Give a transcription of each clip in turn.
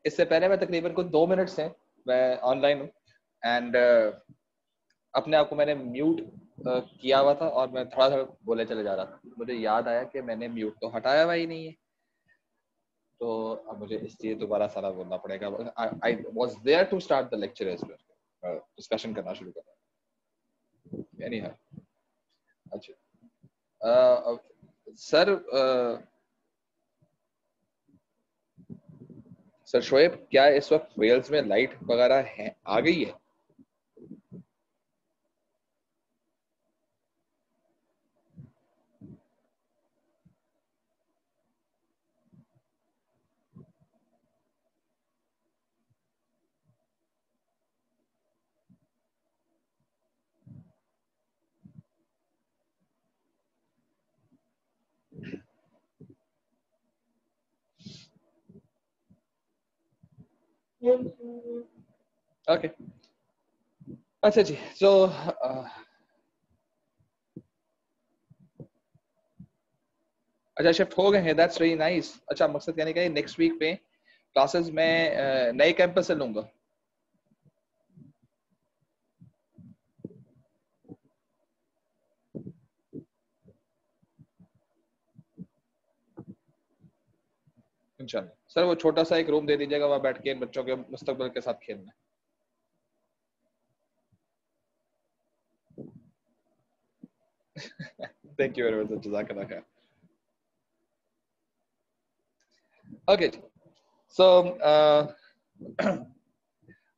इससे पहले मैं तकरीबन कुछ 2 मिनट से मैं ऑनलाइन हूँ एंड अपने आप को मैंने म्यूट किया हुआ था और मैं थोड़ा थोड़ा बोले चले जा रहा था। मुझे याद आया कि मैंने म्यूट तो हटाया हुआ ही नहीं है, तो अब मुझे इसलिए दोबारा सारा बोलना पड़ेगा। I was there to start the lecture as well, discussion करना शुरू करना। एनीहाउ, अच्छा सर, सर शोएब, क्या इस वक्त वेल्स में लाइट वगैरह है, आ गई है? ओके, अच्छा जी, तो अच्छा शिफ्ट हो गए हैं, दैट्स वेरी नाइस। अच्छा, मकसद कहने का नेक्स्ट वीक पे क्लासेस में नए कैंपस से लूंगा। इंशाल्लाह सर, वो छोटा सा एक रूम दे दीजिएगा, वहां बैठ के बच्चों के मुस्तकबिल के साथ खेलना है। थैंक यू वेरी मच, जज़ाकल्लाह खैर। ओके जी, सो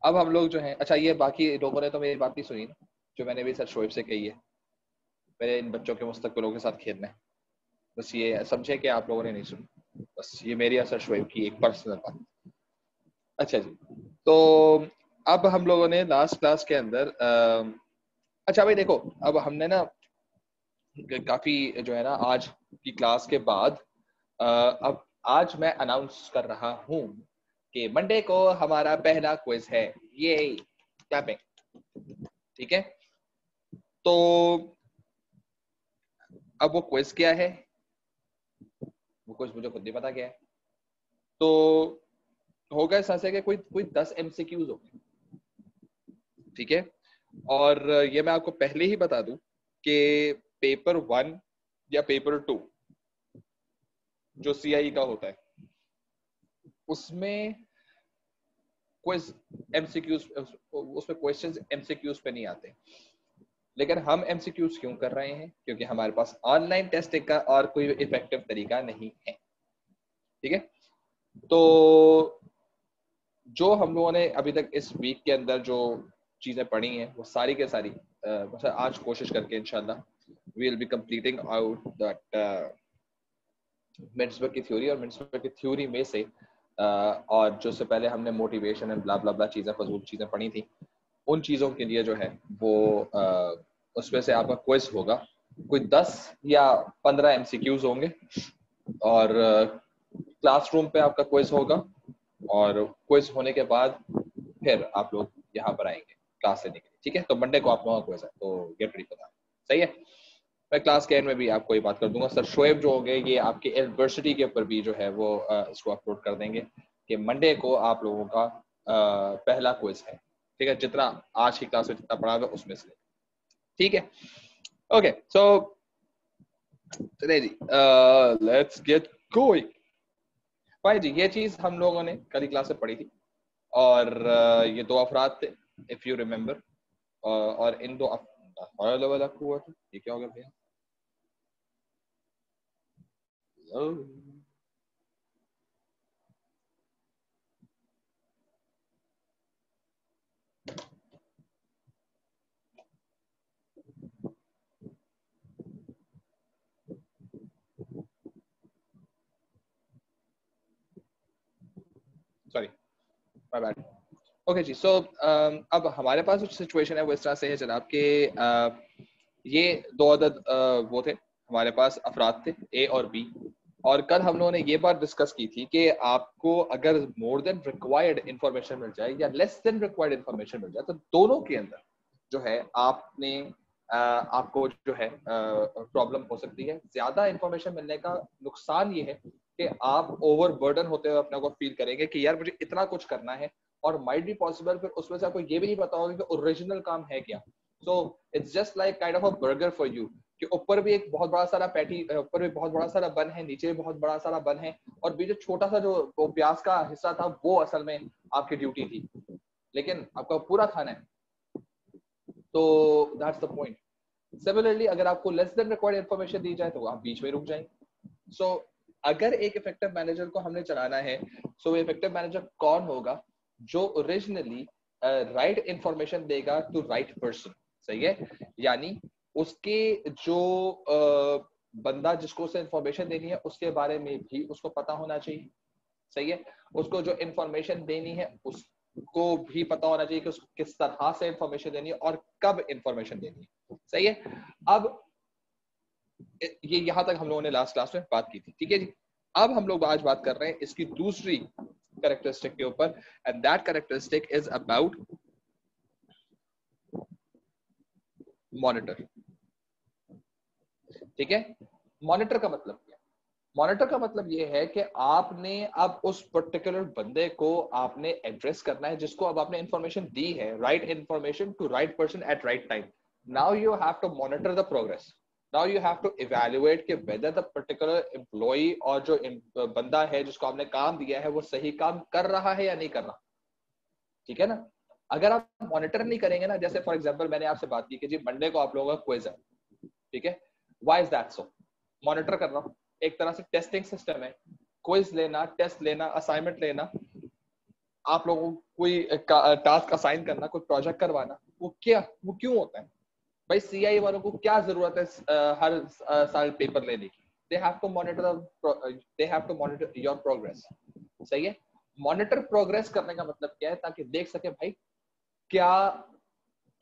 अब हम लोग जो हैं, अच्छा ये बाकी लोगों ने तो मेरी बात नहीं सुनी ना, जो मैंने भी सर शोएब से कही है, मेरे इन बच्चों के मुस्तकबिलों के साथ खेलना है। बस ये समझे कि आप लोगों ने नहीं सुनी, बस ये मेरी असर शोएब की एक पर्सनल बात। अच्छा जी, तो अब हम लोगों ने लास्ट क्लास के अंदर अच्छा भाई देखो, अब हमने ना काफी जो है ना आज की क्लास के बाद अब आज मैं अनाउंस कर रहा हूँ कि मंडे को हमारा पहला क्विज है। ये क्लैपिंग, ठीक है? तो अब वो क्विज क्या है, वो क्विज मुझे खुद नहीं पता क्या है। तो होगा इस तरह से कि कोई कोई 10 MCQs होंगे, ठीक है? और ये मैं आपको पहले ही बता दूं कि पेपर 1 या पेपर 2 जो CIE का होता है, उसमें क्विज MCQs, उसमें क्वेश्चंस MCQs पे नहीं आते। लेकिन हम MCQs क्यों कर रहे हैं? क्योंकि हमारे पास ऑनलाइन टेस्टिंग का और कोई इफेक्टिव तरीका नहीं है, ठीक है? तो जो हम लोगों ने अभी तक इस वीक के अंदर जो चीजें पढ़ी हैं, वो सारी के सारी आज कोशिश करके इंशाल्लाह we will be completing out that Mintzberg की थ्योरी, और मिड्सबर्ग की थ्योरी में से और जो से पहले हमने मोटिवेशन एंड ब्ला ब्ला ब्ला चीजें, फजूल चीजें पढ़ी थी, उन चीजों के लिए जो है वो उसमें से आपका क्विज होगा। कोई 10 या 15 MCQs होंगे और क्लासरूम पे आपका क्विज होगा, और क्विज होने के बाद फिर आप लोग यहाँ पर आएंगे क्लास लेने के लिए, ठीक है? तो मंडे को आप लोगों का क्विज है, तो गेट रेडी फॉर दैट, सही है? मैं क्लास के एंड में भी आपको ये बात कर दूंगा। सर शोएब जो होंगे ये आपके यूनिवर्सिटी के ऊपर भी जो है वो इसको अपलोड कर देंगे कि मंडे को आप लोगों का पहला क्विज है, ठीक है? जितना आज की क्लास में जितना पढ़ा हुआ उसमें से, ठीक है? ओके, सो चलिए जी, लेट्स गेट गोइंग। भाई जी, ये चीज हम लोगों ने कल क्लास में पढ़ी थी, और ये 2 अफराद थे, इफ यू रिमेम्बर, और इन 2 लेवल हुआ था। ये क्या हो गया भैया? Sorry, my bad. ओके जी, सो अब हमारे पास जो सिचुएशन है वो इस तरह से है जनाब कि ये 2 अदद वो थे हमारे पास, अफराद थे A और B, और कल हम लोगों ने ये बात डिस्कस की थी कि आपको अगर मोर देन रिक्वायर्ड इंफॉर्मेशन मिल जाए या लेस देन रिक्वायर्ड इंफॉर्मेशन मिल जाए, तो दोनों के अंदर जो है आपने आपको जो है प्रॉब्लम हो सकती है। ज्यादा इंफॉर्मेशन मिलने का नुकसान ये है कि आप ओवरबर्डन होते हुए अपने को फील करेंगे कि यार मुझे इतना कुछ करना है, और माइट बी पॉसिबल फिर उसमें से आपको ये भी नहीं पता होगा कि ओरिजिनल काम है क्या. So it's just like kind of a burger for you, कि ऊपर भी एक बहुत बड़ा सारा पैटी, ऊपर भी बहुत बड़ा सारा बन है, नीचे भी बहुत बड़ा सारा बन है, और बीच छोटा सा जो वो प्याज का हिस्सा था वो असल में आपकी ड्यूटी थी, लेकिन आपका पूरा खाना है. तो दैट्स द पॉइंट. सिमिलरली अगर आपको लेस देन रिक्वायर्ड इन्फॉर्मेशन दी जाए तो आप बीच में रुक जाएंगे. सो अगर एक इफेक्टिव मैनेजर को हमने चलाना है, सो इफेक्टिव मैनेजर कौन होगा? जो ओरिजिनली राइट इंफॉर्मेशन देगा टू राइट पर्सन. सही है, यानी उसके जो बंदा जिसको उसे इंफॉर्मेशन देनी है उसके बारे में भी उसको पता होना चाहिए. सही है, उसको जो इंफॉर्मेशन देनी है उसको भी पता होना चाहिए कि उसको किस तरह से इंफॉर्मेशन देनी है और कब इंफॉर्मेशन देनी है. सही है. अब ये यहां तक हम लोगों ने लास्ट क्लास में बात की थी. ठीक है जी. अब हम लोग आज बात कर रहे हैं इसकी दूसरी कैरेक्टरिस्टिक के ऊपर, and that characteristic is about monitor. ठीक है. मॉनिटर का मतलब क्या है? मॉनिटर का मतलब ये है कि आपने अब उस पर्टिकुलर बंदे को आपने एड्रेस करना है जिसको अब आपने इंफॉर्मेशन दी है, right information to right person at right time. Now you have to monitor the progress. Now you have to evaluate कि वेदर द पर्टिकुलर एम्प्लॉय और जो बंदा है जिसको आपने काम दिया है वो सही काम कर रहा है या नहीं कर रहा. ठीक है ना. अगर आप मॉनिटर नहीं करेंगे ना, जैसे फॉर एग्जांपल मैंने आपसे बात की कि जी मंडे को आप लोगों का क्विज है. ठीक है. Why is that so? Monitor कर रहा हूं, एक तरह से टेस्टिंग सिस्टम है. क्विज लेना, टेस्ट लेना, असाइनमेंट लेना, आप लोगों को कोई टास्क असाइन करना, कोई प्रोजेक्ट करवाना, वो क्यों होता है भाई? सीआई वालों को क्या जरूरत है हर साल पेपर लेने की? They have to monitor, they have to monitor your progress. सही है. मॉनिटर प्रोग्रेस करने का मतलब क्या है? ताकि देख सके भाई क्या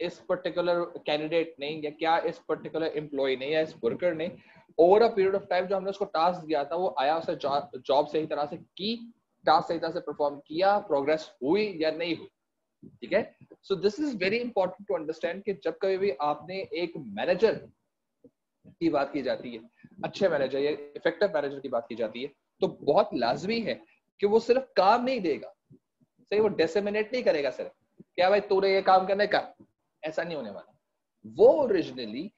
इस पर्टिकुलर कैंडिडेट ने या क्या इस पर्टिकुलर एम्प्लॉय ने या इस वर्कर ने over a period of time जो हमने उसको टास्क दिया था वो आया, उसे जॉब सही तरह से की, टास्क सही तरह से परफॉर्म किया, प्रोग्रेस हुई या नहीं हुई. ठीक है. So this is very important to understand कि जब कभी भी आपने एक मैनेजर की बात की जाती है, अच्छे मैनेजर या इफेक्टिव मैनेजर की बात की जाती है, तो बहुत लाजमी है कि वो सिर्फ काम नहीं देगा. सही, वो डिसेमिनेट नहीं करेगा सिर्फ क्या भाई तूने ये काम करने का, ऐसा नहीं होने वाला. वो ओरिजिनली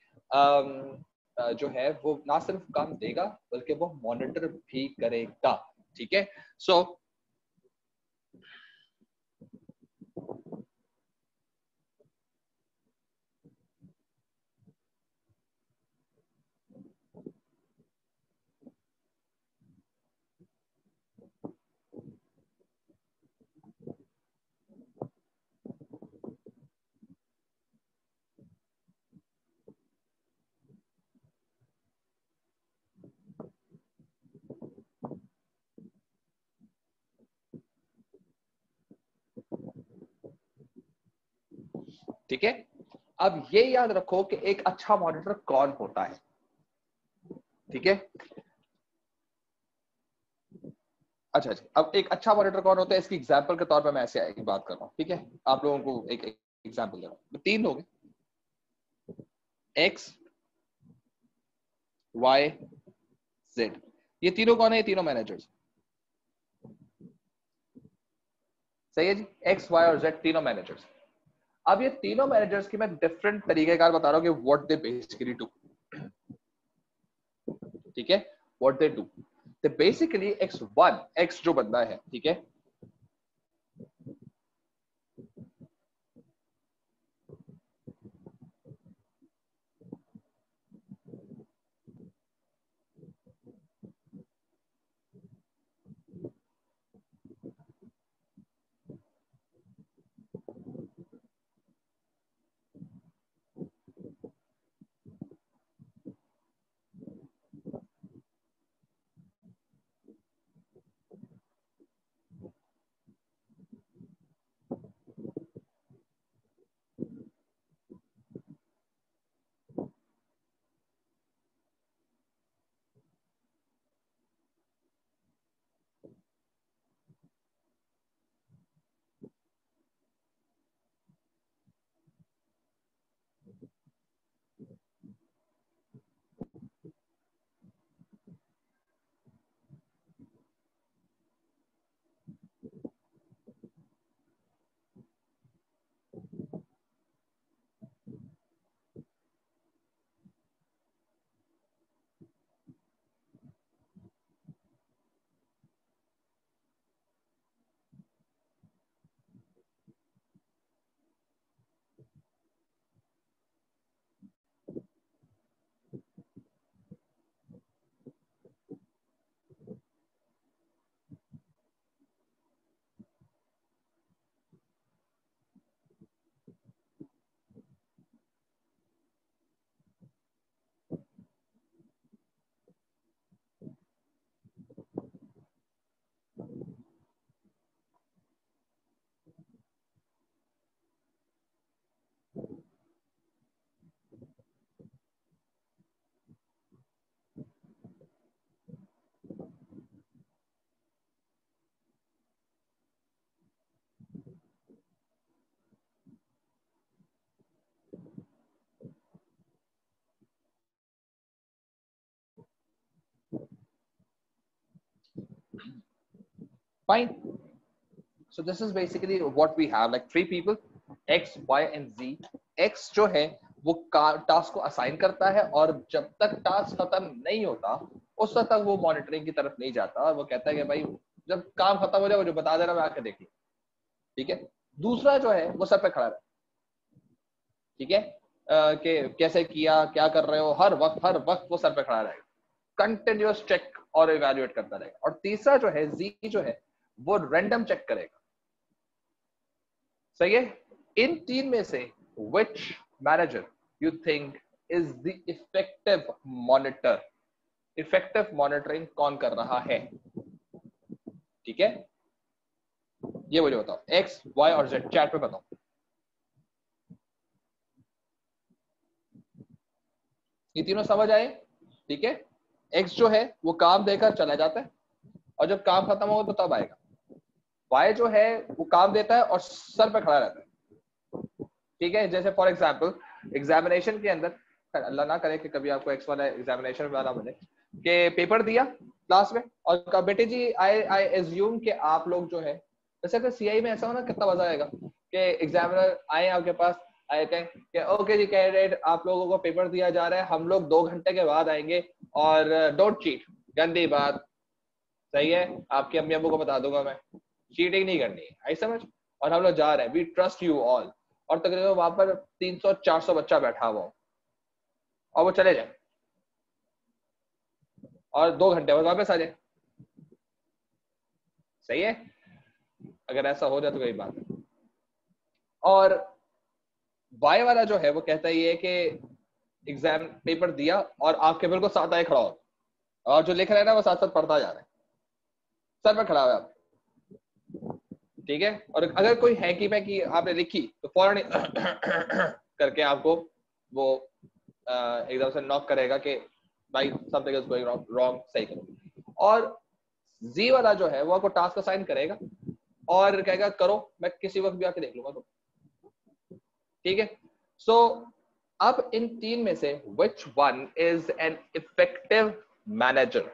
जो है वो ना सिर्फ काम देगा बल्कि वो मॉनिटर भी करेगा. ठीक है. सो ठीक है. अब ये याद रखो कि एक अच्छा मॉनिटर कौन होता है. ठीक है. अच्छा अच्छा, अब एक अच्छा मॉनिटर कौन होता है इसकी एग्जांपल के तौर पे मैं ऐसे एक बात कर रहा हूँ. ठीक है. आप लोगों को एक एग्जांपल दे रहा हूँ. तीन लोग एक्स, वाई, जेड. ये तीनों कौन है? ये तीनों मैनेजर्स. सही है जी. एक्स, वाई और जेड तीनों मैनेजर्स. अब ये तीनों मैनेजर्स की मैं डिफरेंट तरीकेकार बता रहा हूँ कि व्हाट दे बेसिकली डू. ठीक है. What they do, they basically x one, x जो बंदा है, ठीक है, fine. So this is basically what we have, like three people, X, Y and Z. X जो है वो टास्क को असाइन करता है और जब तक टास्क खत्म नहीं होता उस वक्त तक वो मॉनिटरिंग की तरफ नहीं जाता और वो कहता है कि भाई जब काम खत्म हो जाए मुझे बता देना, मैं आके देख लूं. ठीक है. दूसरा जो है वो सर पे खड़ा है. ठीक है. कि कैसे किया, क्या कर रहे हो, हर वक्त वो सर पे खड़ा रहेगा, कंटिन्यूअस चेक और इवेल्युएट करता रहेगा. और तीसरा जो है जी जो है वो रैंडम चेक करेगा. सही है. इन तीन में से which manager you think is the effective monitor? Effective monitoring कौन कर रहा है? ठीक है, ये मुझे बताओ. एक्स, वाई और जेड चैट पे बताओ. ये तीनों समझ आए? ठीक है. एक्स जो है वो काम देकर चला जाता है और जब काम खत्म होगा तो तब आएगा. वाई जो है वो काम देता है और सर पे खड़ा रहता है. ठीक है. जैसे फॉर एग्जाम्पल एग्जामिनेशन के अंदर, अल्लाह ना करे कि कभी आपको एक्स वाला एग्जामिनेशन वाला बने कि पेपर दिया क्लास में और कहा बेटे जी आई एज्यूम कि आप लोग जो है, जैसे अगर सीआई में ऐसा हो ना कितना मजा आएगा कि एग्जामिनर आए आपके पास, आए कहें कि ओके जी कैंडिडेट आप लोगों को पेपर दिया जा रहा है, हम लोग 2 घंटे के बाद आएंगे और डोंट चीट. गंदी बात. सही है. आपके अम्मी अब्बू को बता दूंगा मैं, चीटिंग नहीं करनी है. आई समझ. और हम लोग जा रहे हैं, वी ट्रस्ट यू ऑल. और तकरीबन वहां पर 300-400 बच्चा बैठा हुआ और वो चले जाए और 2 घंटे बाद वापस आ जाए. सही है. अगर ऐसा हो जाए तो कोई बात है. और वाई वाला जो है वो कहता ही है कि एग्जाम पेपर दिया और आपके बिल्कुल साथ आए खड़ा हो और जो लिख रहा है ना वो साथ साथ पढ़ता जा रहा है, सर पे खड़ा हुआ है. ठीक है. और अगर कोई हैकी पैकी आपने लिखी तो फौरन करके आपको वो एकदम से नॉक करेगा कि भाई समथिंग इज गोइंग रॉन्ग, सही करो. और जी वाला जो है वो आपको टास्क असाइन करेगा और कहेगा करो, मैं किसी वक्त भी आके देख लूंगा. तो ठीक है. सो अब इन तीन में से which one is an effective manager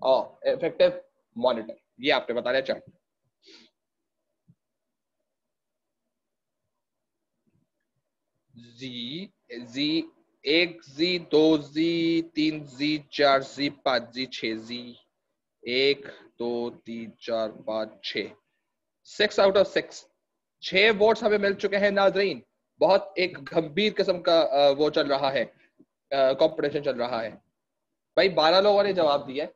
और effective monitor, ये आपने बता दिया. Chart G, G 1 G 2 G 3 G 4 G 5 G 6 G 1 2 3 4 5 6 6 out of 6 6 votes हमें मिल चुके हैं नाजरीन. बहुत एक गंभीर किस्म का वो चल रहा है, कंपटीशन चल रहा है. भाई 12 लोगों ने जवाब दिया है,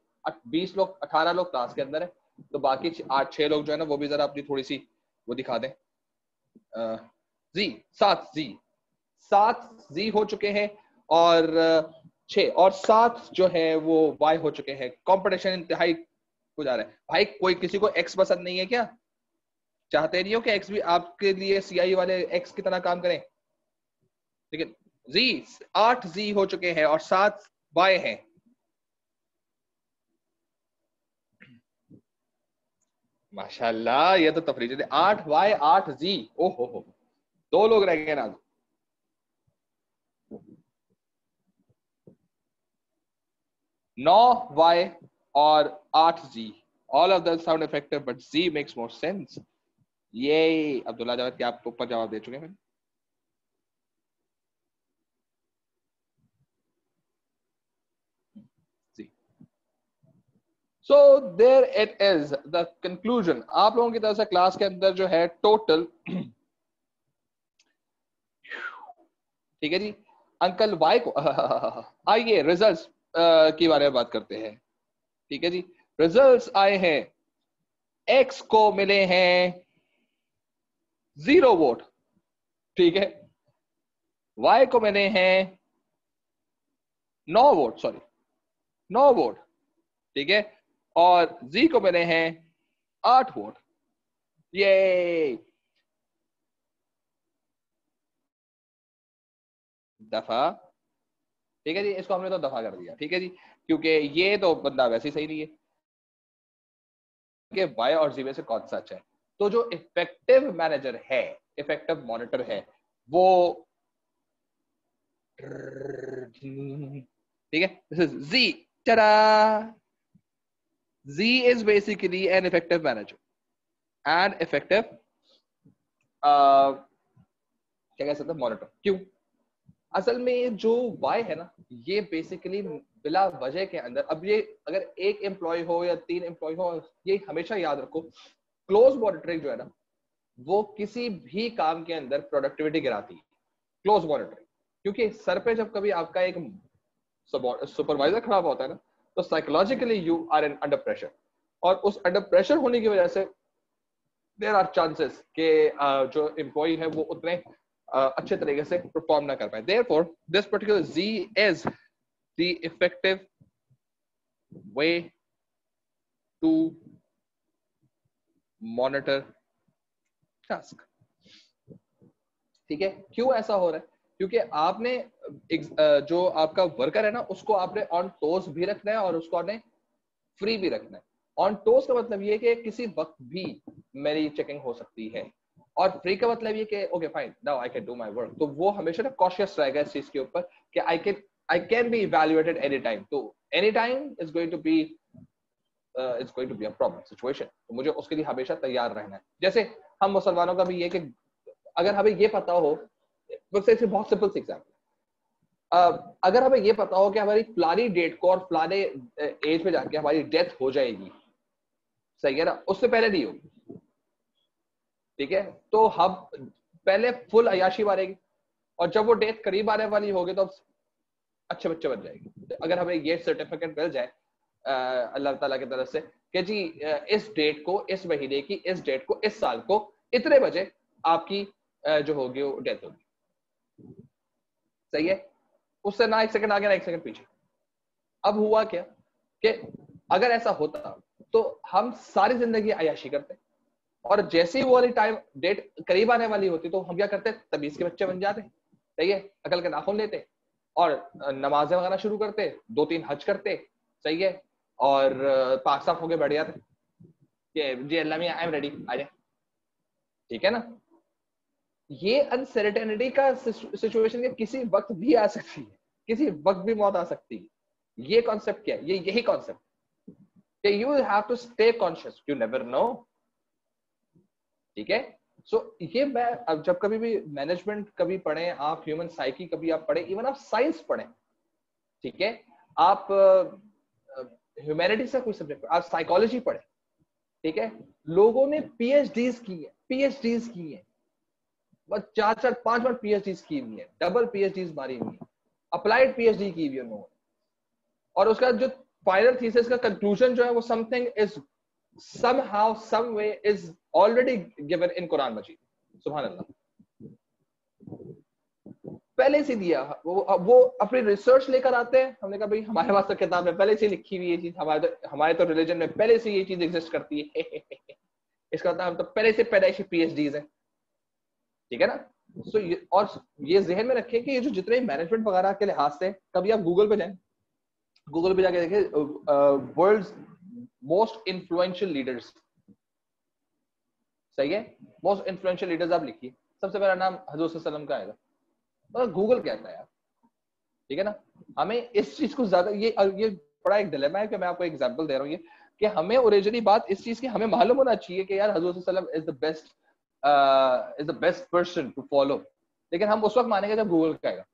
20 लोग 18 लोग क्लास के अंदर है, तो बाकी 8-6 लोग जो है ना वो भी जरा अपनी थोड़ी सी वो दिखा दें. जी 7 जी हो चुके हैं और 6 और 7 जो है वो वाई हो चुके हैं. कंपटीशन इंतहाई हो जा रहा है. भाई कोई किसी को एक्स पसंद नहीं है क्या? चाहते नहीं हो कि एक्स भी आपके लिए सीआई वाले एक्स की तरह काम करें? ठीक है. जी 8 जी हो चुके हैं और 7 वाई हैं. माशाल्लाह, ये तो तफरीज है. 8 वाई 8 जी. ओहो हो, 2 लोग रह गए ना. 9 वाई और 8 G. All of them sound effective but Z makes more sense. ये अब्दुल्ला जावेद क्या आपको ऊपर जवाब दे चुके हैं? जी. So there it is the conclusion. आप लोगों की तरफ से क्लास के अंदर जो है टोटल ठीक है जी. अंकल वाई को आइए रिजल्ट्स के बारे में बात करते हैं. ठीक है जी. रिजल्ट्स आए हैं. एक्स को मिले हैं 0 वोट. ठीक है. वाई को मिले हैं 9 वोट, सॉरी 9 वोट. ठीक है. और जी को मिले हैं 8 वोट. ये दफा. ठीक है जी. इसको हमने तो दफा कर दिया. ठीक है जी. क्योंकि ये तो बंदा वैसे ही सही नहीं है कि वाई और जी में से कौन सा अच्छा है. तो जो इफेक्टिव मैनेजर है, इफेक्टिव मॉनिटर है, वो ठीक है, दिस इज जी. चरा. Z is basically an effective manager and effective क्या कह सकते हैं मॉनिटर. क्यों? असल में जो Y है ना, ये बेसिकली बिला वजह के अंदर, अब ये अगर एक एम्प्लॉय हो या 3 एम्प्लॉय हो, ये हमेशा याद रखो, क्लोज मॉनिटरिंग जो है ना, वो किसी भी काम के अंदर प्रोडक्टिविटी गिराती है. क्लोज मॉनिटरिंग, क्योंकि सर पे जब कभी आपका एक सुपरवाइजर खराब होता है ना, तो psychologically you are in under pressure, और उस अंडर प्रेशर होने की वजह से देयर आर चांसेस कि जो एम्प्लॉय है वो उतने अच्छे तरीके से परफॉर्म ना कर पाए. Therefore this particular Z is the effective way to monitor task. ठीक है? क्यों ऐसा हो रहा है? क्योंकि आपने जो आपका वर्कर है ना, उसको आपने ऑन टोस भी रखना है और उसको आपने फ्री भी रखना है. ऑन टोस का मतलब ये कि किसी वक्त भी मेरी चेकिंग हो सकती है, और फ्री का मतलब ये कि okay fine, now I can do my work. तो वो हमेशा ना कॉशियस रहेगा इस चीज के ऊपर कि I can be evaluated any time. तो any time is going to be a problem situation. तो मुझे उसके लिए हमेशा तैयार रहना है. जैसे हम मुसलमानों का भी ये कि अगर हमें ये पता हो, वैसे बहुत सिंपल सा एग्जांपल, अगर हमें ये पता हो कि हमारी फलानी डेट को और फलाने एज में जाके हमारी डेथ हो जाएगी, सही है ना, उससे पहले नहीं होगी, ठीक है, तो हम पहले फुल अयाशी मारेंगे, और जब वो डेथ करीब आने वाली होगी तो अच्छे बच्चे बन जाएंगे. अगर हमें ये सर्टिफिकेट मिल जाए अल्लाह ताला की तरफ से कि जी इस डेट को, इस महीने की इस डेट को, इस साल को इतने बजे आपकी जो होगी वो डेथ होगी, सही है, उससे ना एक सेकंड आगे ना एक सेकंड पीछे. अब हुआ क्या कि अगर ऐसा होता तो हम सारी जिंदगी अयाशी करते, और जैसे ही वो वाली टाइम डेट करीब आने वाली होती तो हम क्या करते, तमीज के बच्चे बन जाते, सही है, अकल के नाखून लेते और नमाजें वगैरह शुरू करते, 2-3 हज करते, सही है, और पाक साफ होके बैठ जाते कि जी अल्लाह मियां आई एम रेडी, आ जाए. ठीक है ना? ये अनसर्टेनिटी का सिचुएशन के किसी वक्त भी आ सकती है, किसी वक्त भी मौत आ सकती है. ये कॉन्सेप्ट क्या है? ये यही कॉन्सेप्ट कि you have to stay conscious, you never know. ठीक है? सो ये मैं अब जब कभी भी मैनेजमेंट कभी पढ़े आप, ह्यूमन साइकी कभी आप पढ़े, इवन आप साइंस पढ़े, ठीक है, आप ह्यूमैनिटी से कोई सब्जेक्ट, आप साइकोलॉजी पढ़े, ठीक है, लोगों ने पीएचडीज की है, पीएचडीज की है, बस 4-5 पीएचडीज की हुई है, डबल पीएचडीज मारी हुई है, अप्लाइड पीएचडी की हुई है उन्होंने, और उसका जो फाइनल थीसिस का कंक्लूजन जो है वो something is somehow some way is already given in Quran Majid. सुभान अल्लाह. पहले से दिया वो अपनी रिसर्च लेकर आते हैं. हमने कहा भाई हमारे पास तो किताब में पहले से लिखी हुई ये चीज, हमारे तो रिलीजन में पहले से ये चीज एग्जिस्ट करती है. इसका मतलब हम तो पहले से पैदाइशी पीएचडीज हैं. ठीक है ना? सो और ये जहन में रखें कि ये जो जितने मैनेजमेंट वगैरह के लिहाज से, कभी आप गूगल पे जाएं, गूगल पे जाके देखें वर्ल्ड्स मोस्ट इन्फ्लुएंशियल लीडर्स, सही है, मोस्ट इन्फ्लुएंशियल लीडर्स आप लिखिए, सबसे पहला नाम हजूर सल्लल्लाहु अलैहि वसल्लम का आएगा. मतलब गूगल कहता है यार. ठीक है ना? हमें इस चीज को ज्यादा, ये बड़ा एक डिलेमा है कि मैं आपको एग्जांपल दे रहा हूँ ये, कि हमें ओरिजिनली बात इस चीज की हमें मालूम होना चाहिए कि यार हजूर सल्लल्लाहु अलैहि वसल्लम is the best person to follow, लेकिन हम उस वक्त मानेंगे जब गूगल का आएगा.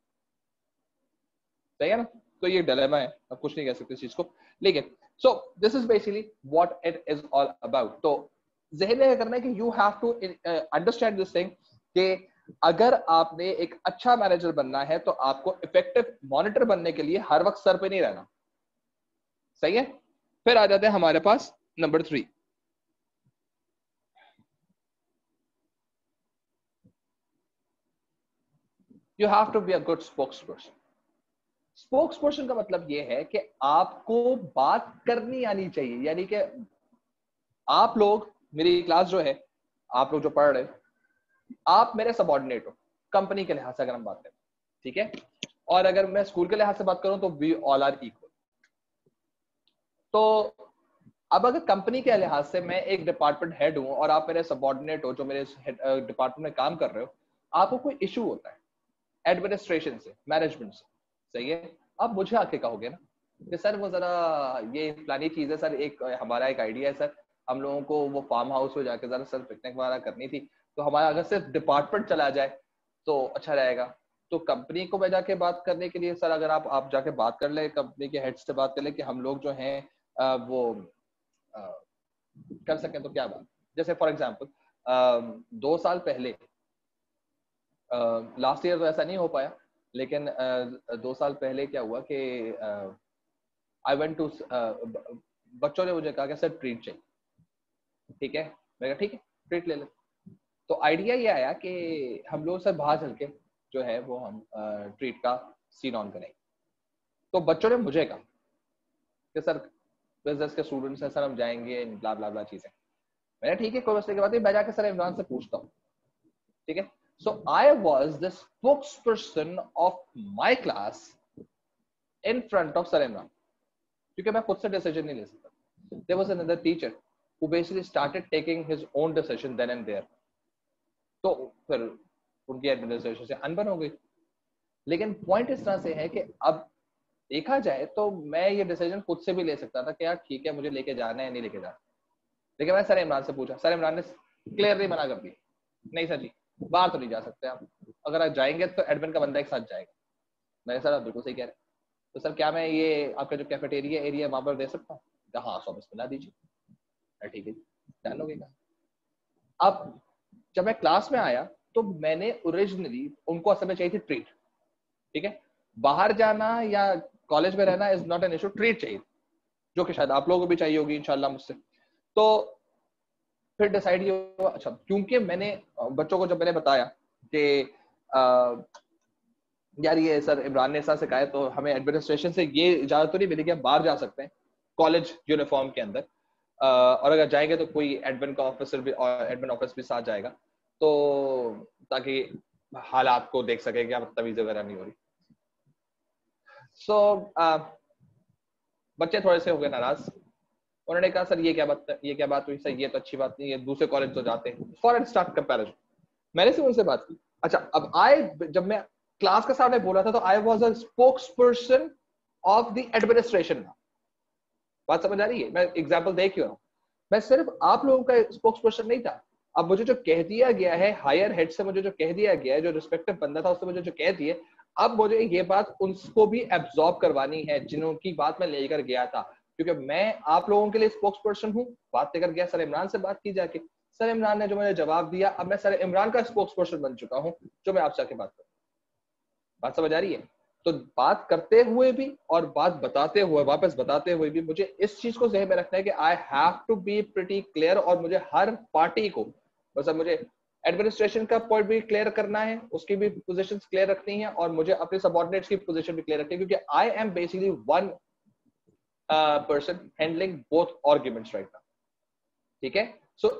सही है ना? तो ये डिलेमा है, अब कुछ नहीं कह सकते इस चीज को. लेकिन so this is basically what it is all about. तो ज़हन में करना है कि you have to understand this thing कि अगर आपने एक अच्छा मैनेजर बनना है तो आपको इफेक्टिव मॉनिटर बनने के लिए हर वक्त सर पे नहीं रहना. सही है? फिर आ जाते हैं हमारे पास number 3. You have to be a good spokes person. Spokes person का मतलब यह है कि आपको बात करनी आनी चाहिए. यानी कि आप लोग, मेरी क्लास जो है, आप लोग जो पढ़ रहे, आप मेरे सबऑर्डिनेट हो कंपनी के लिहाज से अगर हम बात करें, ठीक है, और अगर मैं स्कूल के लिहाज से बात करूं तो वी ऑल आर इक्वल. तो अब अगर कंपनी के लिहाज से मैं एक डिपार्टमेंट हेड हूं और आप मेरे सबऑर्डिनेट हो जो मेरे डिपार्टमेंट में काम कर रहे हो, आपको कोई इशू होता है एडमिनिस्ट्रेशन से, मैनेजमेंट से, सही है, आप मुझे आके कहोगे ना. कि सर वो जरा ये प्लानी चीज है सर, एक हमारा एक आइडिया है सर, हम लोगों को वो फार्म हाउस में जाके जरा सर पिकनिक वगैरह करनी थी, तो हमारा अगर सिर्फ डिपार्टमेंट चला जाए तो अच्छा रहेगा। तो कंपनी को मैं जाके बात करने के लिए सर, अगर आप जाके बात कर ले, कंपनी के हेड से बात कर ले कि हम लोग जो हैं वो अ, कर सकें, तो क्या बात। जैसे फॉर एग्जाम्पल 2 साल पहले, लास्ट ईयर तो ऐसा नहीं हो पाया, लेकिन 2 साल पहले क्या हुआ कि आई वेंट टू, बच्चों ने मुझे कहा कि सर ट्रीट चाहिए, ठीक है, मैं कहा ठीक है ट्रीट ले ले। तो आइडिया ये आया कि हम लोग सर बाहर चल के जो है वो हम ट्रीट का सीन ऑन करेंगे। तो बच्चों ने मुझे कहा कि सर बिजनेस के स्टूडेंट्स हैं सर, हम जाएंगे, ब्ला ब्ला ब्ला चीजें। मैंने ठीक है कोई मसले की बात नहीं, मैं जाके सर इमरान से पूछता हूँ, ठीक है। So I was the spokes person of my class in front of sir Imran, क्योंकि मैं खुद से डिसीजन नहीं ले सकता। There was another teacher who basically started taking his own decision then and there. तो फिर उनकी एडमिनिस्ट्रेशन से अनबन हो गई। लेकिन पॉइंट इस तरह से है कि अब देखा जाए तो मैं ये डिसीजन खुद से भी ले सकता था कि यार ठीक है मुझे लेके जाना है नहीं लेके जाना, लेकिन मैंने सर इमरान से पूछा, सर इमरान ने क्लियरली मना कर दिया, नहीं सर जी बाहर तो नहीं जा सकते आप, अगर आप जाएंगे तो एडमिन का बंदा एक साथ जाएगा। मैंने सर आप बिल्कुल सही कह रहे हैं, तो सर क्या मैं ये आपका जो कैफेटेरिया एरिया वहां पर दे सकता हूँ? हाँ 100 मिला दीजिए। ठीक है डन हो गया। अब जब मैं क्लास में आया तो मैंने ओरिजिनली उनको असल में चाहिए थी ट्रीट, ठीक है, बाहर जाना या कॉलेज में रहना is not an issue, treat चाहिए, जो कि शायद आप लोगों को भी चाहिए होगी इंशाल्लाह मुझसे। तो फिर डिसाइड ये हुआ, अच्छा क्योंकि मैंने बच्चों को जब मैंने बताया कि यार ये सर इमरान ने ऐसा सिखाया, तो हमें एडमिनिस्ट्रेशन से ये इजाजत तो नहीं मिली कि हम बाहर जा सकते हैं कॉलेज यूनिफॉर्म के अंदर, और अगर जाएंगे तो कोई एडमिन का ऑफिसर भी और एडमिन ऑफिस भी साथ जाएगा, तो ताकि हालात को देख सके कि तमीज वगैरह नहीं हो रही। सो बच्चे थोड़े से हो गए नाराज, उन्होंने कहा सर ये क्या बात हुई सर, ये तो अच्छी बात नहीं है, दूसरे कॉलेज तो जाते हैं, फॉर एंड स्टार्ट कंपैरिजन। मैंने से उनसे बात की। अच्छा अब जब मैं क्लास के सामने बोला था तो I was a spokes person of the administration. बात समझ आ रही है, मैं एग्जाम्पल दे क्यों रहा हूं, मैं सिर्फ आप लोगों का स्पोक्स पर्सन नहीं था। अब मुझे जो कह दिया गया है हायर हेड से, मुझे जो कह दिया गया है, जो रिस्पेक्टिव बंदा था उससे मुझे जो कह दिए, अब मुझे ये बात उनको भी एब्जॉर्ब करवानी है जिनकी बात मैं लेकर गया था, क्योंकि मैं आप लोगों के लिए स्पोक्स पर्सन हूँ। बात लेकर गया, सर इमरान से बात की जाके, सर इमरान ने जो मुझे जवाब दिया, अब मैं सर इमरान का स्पोक्स पर्सन बन चुका हूँ, जो मैं आपसे आके बात करूँ। बात समझ आ रही है? तो बात करते हुए भी और बात बताते हुए, वापस बताते हुए भी, मुझे इस चीज को ज़हन में रखना है कि I have to be pretty clear, और मुझे हर पार्टी को, मतलब मुझे एडमिनिस्ट्रेशन का पॉइंट भी क्लियर करना है, उसकी भी पोजीशंस क्लियर रखनी है, और मुझे अपने सबऑर्डिनेट्स की पोजीशन भी क्लियर रखनी है, क्योंकि I am basically one person handling both arguments right now, ठीक है। सो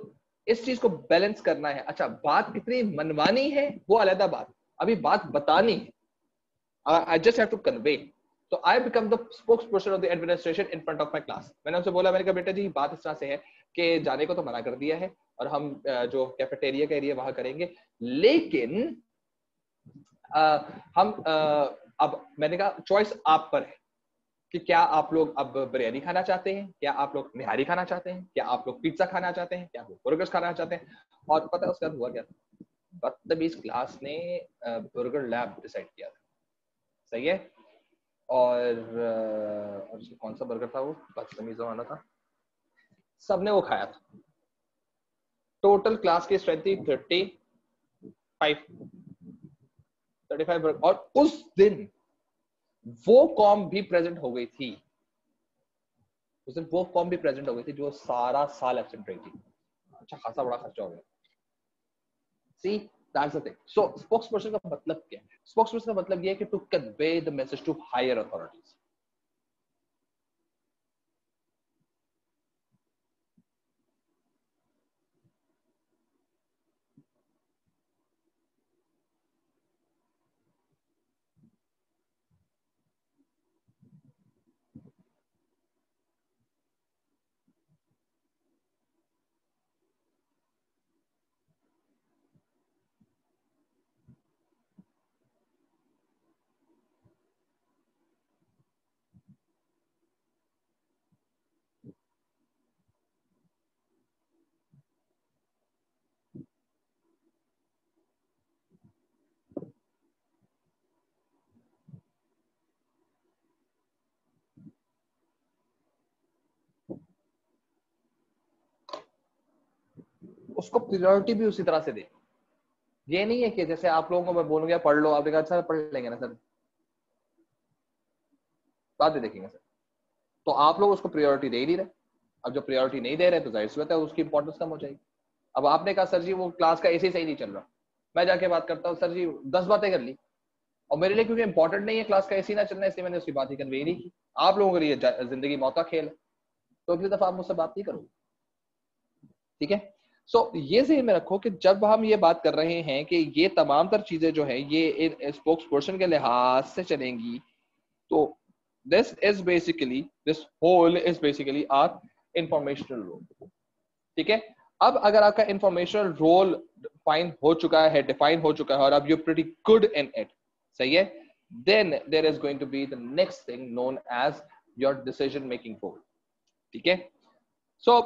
इस चीज को बैलेंस करना है। अच्छा बात कितनी मनमानी है वो अलग बात, अभी बात बतानी है। I just have to convey. So I become the spokesperson of the administration in front of my class. मैंने उनसे बोला, मैंने कहा बेटा जी बात इस तरह से है कि जाने को तो मना कर दिया है, और हम जो कैफेटेरिया का एरिया वहां करेंगे, लेकिन हम अब मैंने कहा चॉइस आप पर है कि क्या आप लोग अब बिरयानी खाना चाहते हैं, क्या आप लोग निहारी खाना चाहते हैं, क्या आप लोग पिज्जा खाना चाहते हैं, क्या आप लोग बर्गर्स खाना चाहते हैं। और पता है उसके बाद हुआ क्या था, बदतमीज क्लास ने बर्गर लैब डिसाइड किया था, सही है। और उसमें कौन सा बर्गर था वो, बदतमीज वाला था, सबने वो खाया था। टोटल क्लास की स्ट्रेंथ थी 35 बर्गर, और उस दिन वो कॉम भी प्रेजेंट हो गई थी, उस दिन वो कॉम भी प्रेजेंट हो गई थी जो सारा साल एब्सेंट रही थी। अच्छा खासा बड़ा खर्चा हो गया। See that's the thing. So spokesperson का मतलब क्या है? स्पोक्सपर्सन का मतलब ये है कि to convey the message to higher authorities. उसको प्रायोरिटी भी उसी तरह से दे। ये नहीं है कि जैसे आप लोगों को मैं बोलूंगा पढ़ लो, आपने कहा सर पढ़ लेंगे ना सर, बाद में देखेंगे सर, तो आप लोग उसको प्रायोरिटी दे ही नहीं रहे। अब जब प्रायोरिटी नहीं दे रहे तो जाहिर सी बात है उसकी इंपॉर्टेंस कम हो जाएगी। अब आपने कहा सर जी वो क्लास का एसी सही नहीं चल रहा, मैं जाके बात करता हूँ सर जी 10 बातें कर ली, और मेरे लिए क्योंकि इंपॉर्टेंट नहीं है क्लास का एसी ना चलना, इसलिए मैंने उसकी बात ही कन्वे नहीं की। आप लोगों के लिए जिंदगी मौत का खेल है, तो अगली दफा आप मुझसे बात नहीं करोगे, ठीक है। सो ये ज़हन में रखो कि जब हम ये बात कर रहे हैं कि ये तमाम तर चीजें जो है ये स्पोक्स पर्सन के लिहाज से चलेंगी, तो this is basically, this whole is basically our informational role, ठीक है। अब अगर आपका इंफॉर्मेशनल रोल डिफाइन हो चुका है और अब you pretty good in it, सही है, then there is going to be the next thing known as your decision making role, ठीक है। So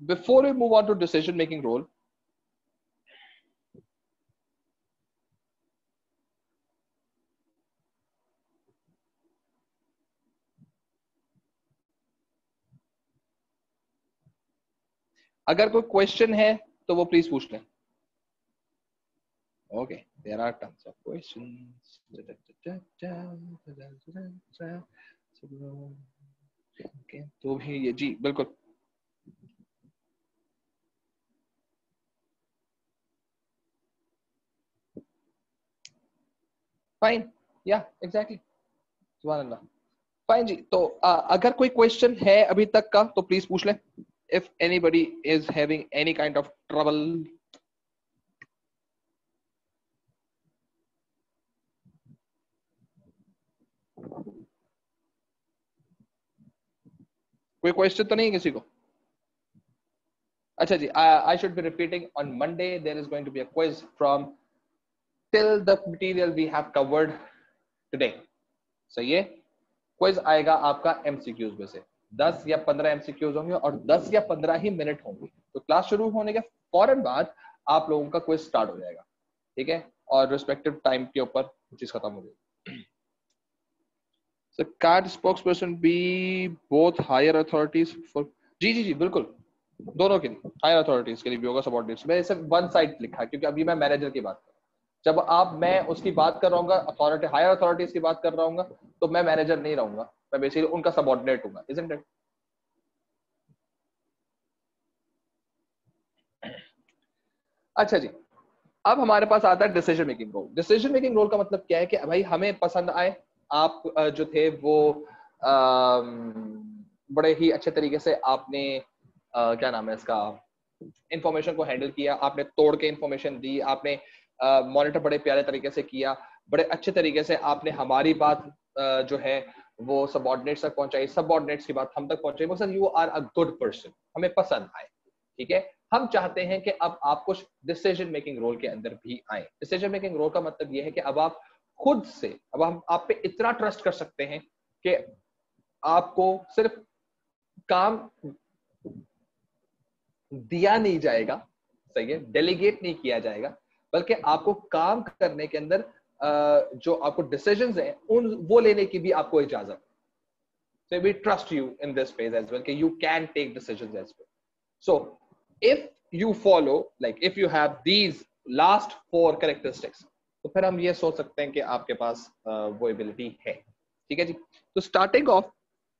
before we move on to decision making role, अगर कोई क्वेश्चन है तो वो प्लीज पूछ लें। Okay, there are tons of questions. तो भी ये जी बिल्कुल फाइन, या एग्जैक्टली, सुभान अल्लाह, फाइन जी। तो अगर कोई क्वेश्चन है अभी तक का तो प्लीज पूछ लें, if anybody is having any kind of trouble. कोई क्वेश्चन तो नहीं है किसी को? अच्छा जी, I should be repeating on Monday there is going to be a quiz from till the material we have covered today, सही है। क्विज आएगा आपका एमसीक्यूज में से, 10 या 15 एमसीक्यूज होंगे और 10 या 15 ही मिनट होंगे। तो क्लास शुरू होने के फौरन बाद आप लोगों का क्विज स्टार्ट हो जाएगा, ठीक है, और रिस्पेक्टिव टाइम के ऊपर चीज खत्म हो गई। So can't spokesperson be both higher authorities for? जी जी जी बिल्कुल, दोनों के लिए, हायर अथॉरिटीज के लिए भी होगा, सबऑर्डिनेट्स में सिर्फ वन साइड लिखा है क्योंकि अभी मैं मैनेजर की बात कर रहा हूँ। जब आप मैं उसकी बात कर रहा हूँ अथॉरिटी, हायर अथॉरिटीज की बात कर रहा हूँ, तो मैं मैनेजर नहीं रहूंगा, मैं बेसिकली उनका सबऑर्डिनेट हूँ, इजंट इट? अच्छा जी, अब हमारे पास आता है decision making role. Decision making role का मतलब क्या है कि भाई हमें पसंद आए, आप जो थे वो बड़े ही अच्छे तरीके से आपने क्या नाम है इसका, इंफॉर्मेशन को हैंडल किया, आपने तोड़ के इंफॉर्मेशन दी, आपने मॉनिटर बड़े प्यारे तरीके से किया, बड़े अच्छे तरीके से आपने हमारी बात जो है वो सबऑर्डिनेट्स तक पहुंचाई, सबऑर्डिनेट्स की बात हम तक पहुंचाई, मतलब you are a good person, हमें पसंद आए, ठीक है। हम चाहते हैं कि अब आप कुछ डिसीजन मेकिंग रोल के अंदर भी आए। डिसीजन मेकिंग रोल का मतलब यह है कि अब आप खुद से, अब हम आप पे इतना ट्रस्ट कर सकते हैं कि आपको सिर्फ काम दिया नहीं जाएगा, सही है, डेलीगेट नहीं किया जाएगा, बल्कि आपको काम करने के अंदर जो आपको डिसीजंस हैं उन वो लेने की भी आपको इजाजत। So we trust you in this phase as well, कि you can take decisions as well. So if you follow, like if you have these last 4 characteristics, तो फिर हम ये सोच सकते हैं कि आपके पास वो एबिलिटी है, ठीक है जी। तो स्टार्टिंग ऑफ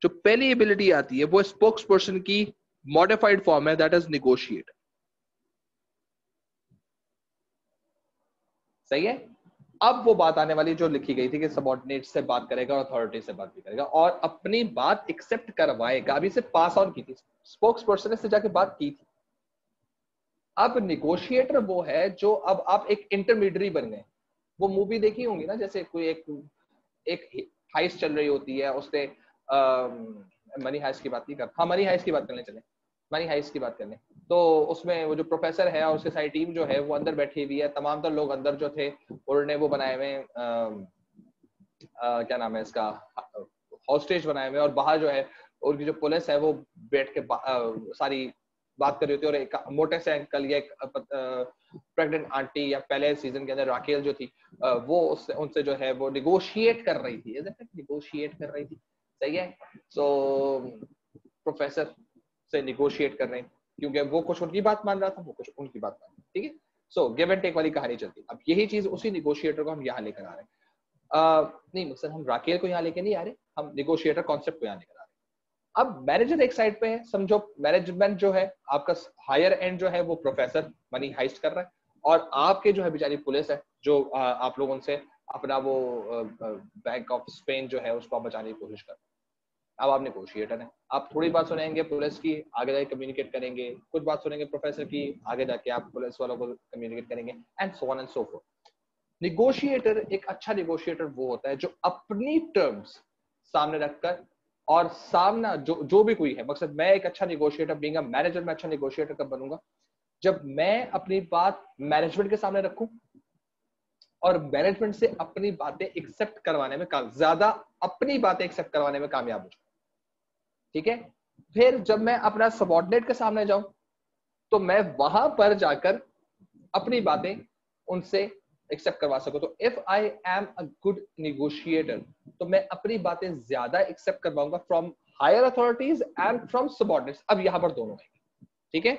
जो पहली एबिलिटी आती है वो स्पोक्स पर्सन की मॉडिफाइड फॉर्म है, दैट इज निगोशिएट, सही है। अब वो बात आने वाली जो लिखी गई थी कि सबऑर्डिनेट से बात करेगा और अथॉरिटी से बात भी करेगा और अपनी बात एक्सेप्ट करवाएगा, अभी से पास ऑन की थी, स्पोक्स पर्सन से जाके बात की थी। अब निगोशिएटर वो है जो, अब आप एक इंटरमीडियरी बन गए। वो मूवी देखी होंगी ना, जैसे कोई एक एक हाइस्ट चल रही होती है, उसने मनी हाइस्ट की बात नहीं कर, हाँ मनी हाइस्ट की बात करने चले, मनी हाइस्ट की बात करने। तो उसमें वो जो प्रोफेसर है और उसकी सारी टीम जो है वो अंदर बैठी हुई है, तमाम तर लोग अंदर जो थे उन्होंने वो बनाए हुए क्या नाम है इसका, हॉस्टेज बनाए हुए, और बाहर जो है उनकी जो पुलिस है वो बैठ के सारी बात कर रही होती है, और एक मोटे से अंकल या एक प्रेग्नेंट आंटी, या पहले सीजन के अंदर राकेल जो थी वो उससे उनसे जो है वो निगोशिएट कर रही थी, निगोशिएट कर रही थी, सही है। सो प्रोफेसर से निगोशिएट कर रहे हैं, क्योंकि वो कुछ उनकी बात मान रहा था, वो कुछ उनकी बात मान रहा था, ठीक है। सो गिव एंड टेक वाली कहानी चलती है। अब यही चीज उसी निगोशिएटर को हम यहाँ लेकर आ रहे हैं। नहीं मकसद हम राकेल को यहाँ लेके नहीं आ रहे, हम निगोशिएटर कॉन्सेप्ट को यहाँ लेकर आ रहे हैं। अब मैनेजर एक साइड पे है, समझो मैनेजमेंट जो है आपका हायर एंड जो है वो प्रोफेसर मनी हाइस्ट कर रहा है, और आपके जो है बेचारी पुलिस है जो आप लोगों से अपना वो बैंक ऑफ स्पेन जो है उसको आप बचाने की कोशिश कर रहे हैं। अब आप नेगोशिएटर हैं, आप थोड़ी बात सुनेंगे पुलिस की, आगे जाके कम्युनिकेट करेंगे, कुछ बात सुनेंगे प्रोफेसर की, आगे जाके आप पुलिस वालों को कम्युनिकेट करेंगे, and so on and so forth. Negotiator, एक अच्छा निगोशिएटर वो होता है जो अपनी टर्म्स सामने रखकर, और सामना जो भी कोई है, मकसद मैं एक अच्छा निगोशिएटर बीइंग अ मैनेजर, मैं अच्छा निगोशिएटर कब बनूंगा, जब मैं अपनी बात मैनेजमेंट के सामने रखूं और मैनेजमेंट से अपनी बातें एक्सेप्ट करवाने में ज्यादा अपनी बातें एक्सेप्ट करवाने में कामयाब हो जाऊं, ठीक है। फिर जब मैं अपना सबऑर्डिनेट के सामने जाऊं तो मैं वहां पर जाकर अपनी बातें उनसे एक्सेप्ट करवा सकूं। तो if I am a good negotiator तो मैं अपनी बातें ज्यादा एक्सेप्ट करवाऊंगा from higher authorities and from subordinates. अब यहां पर दोनों है, ठीक है।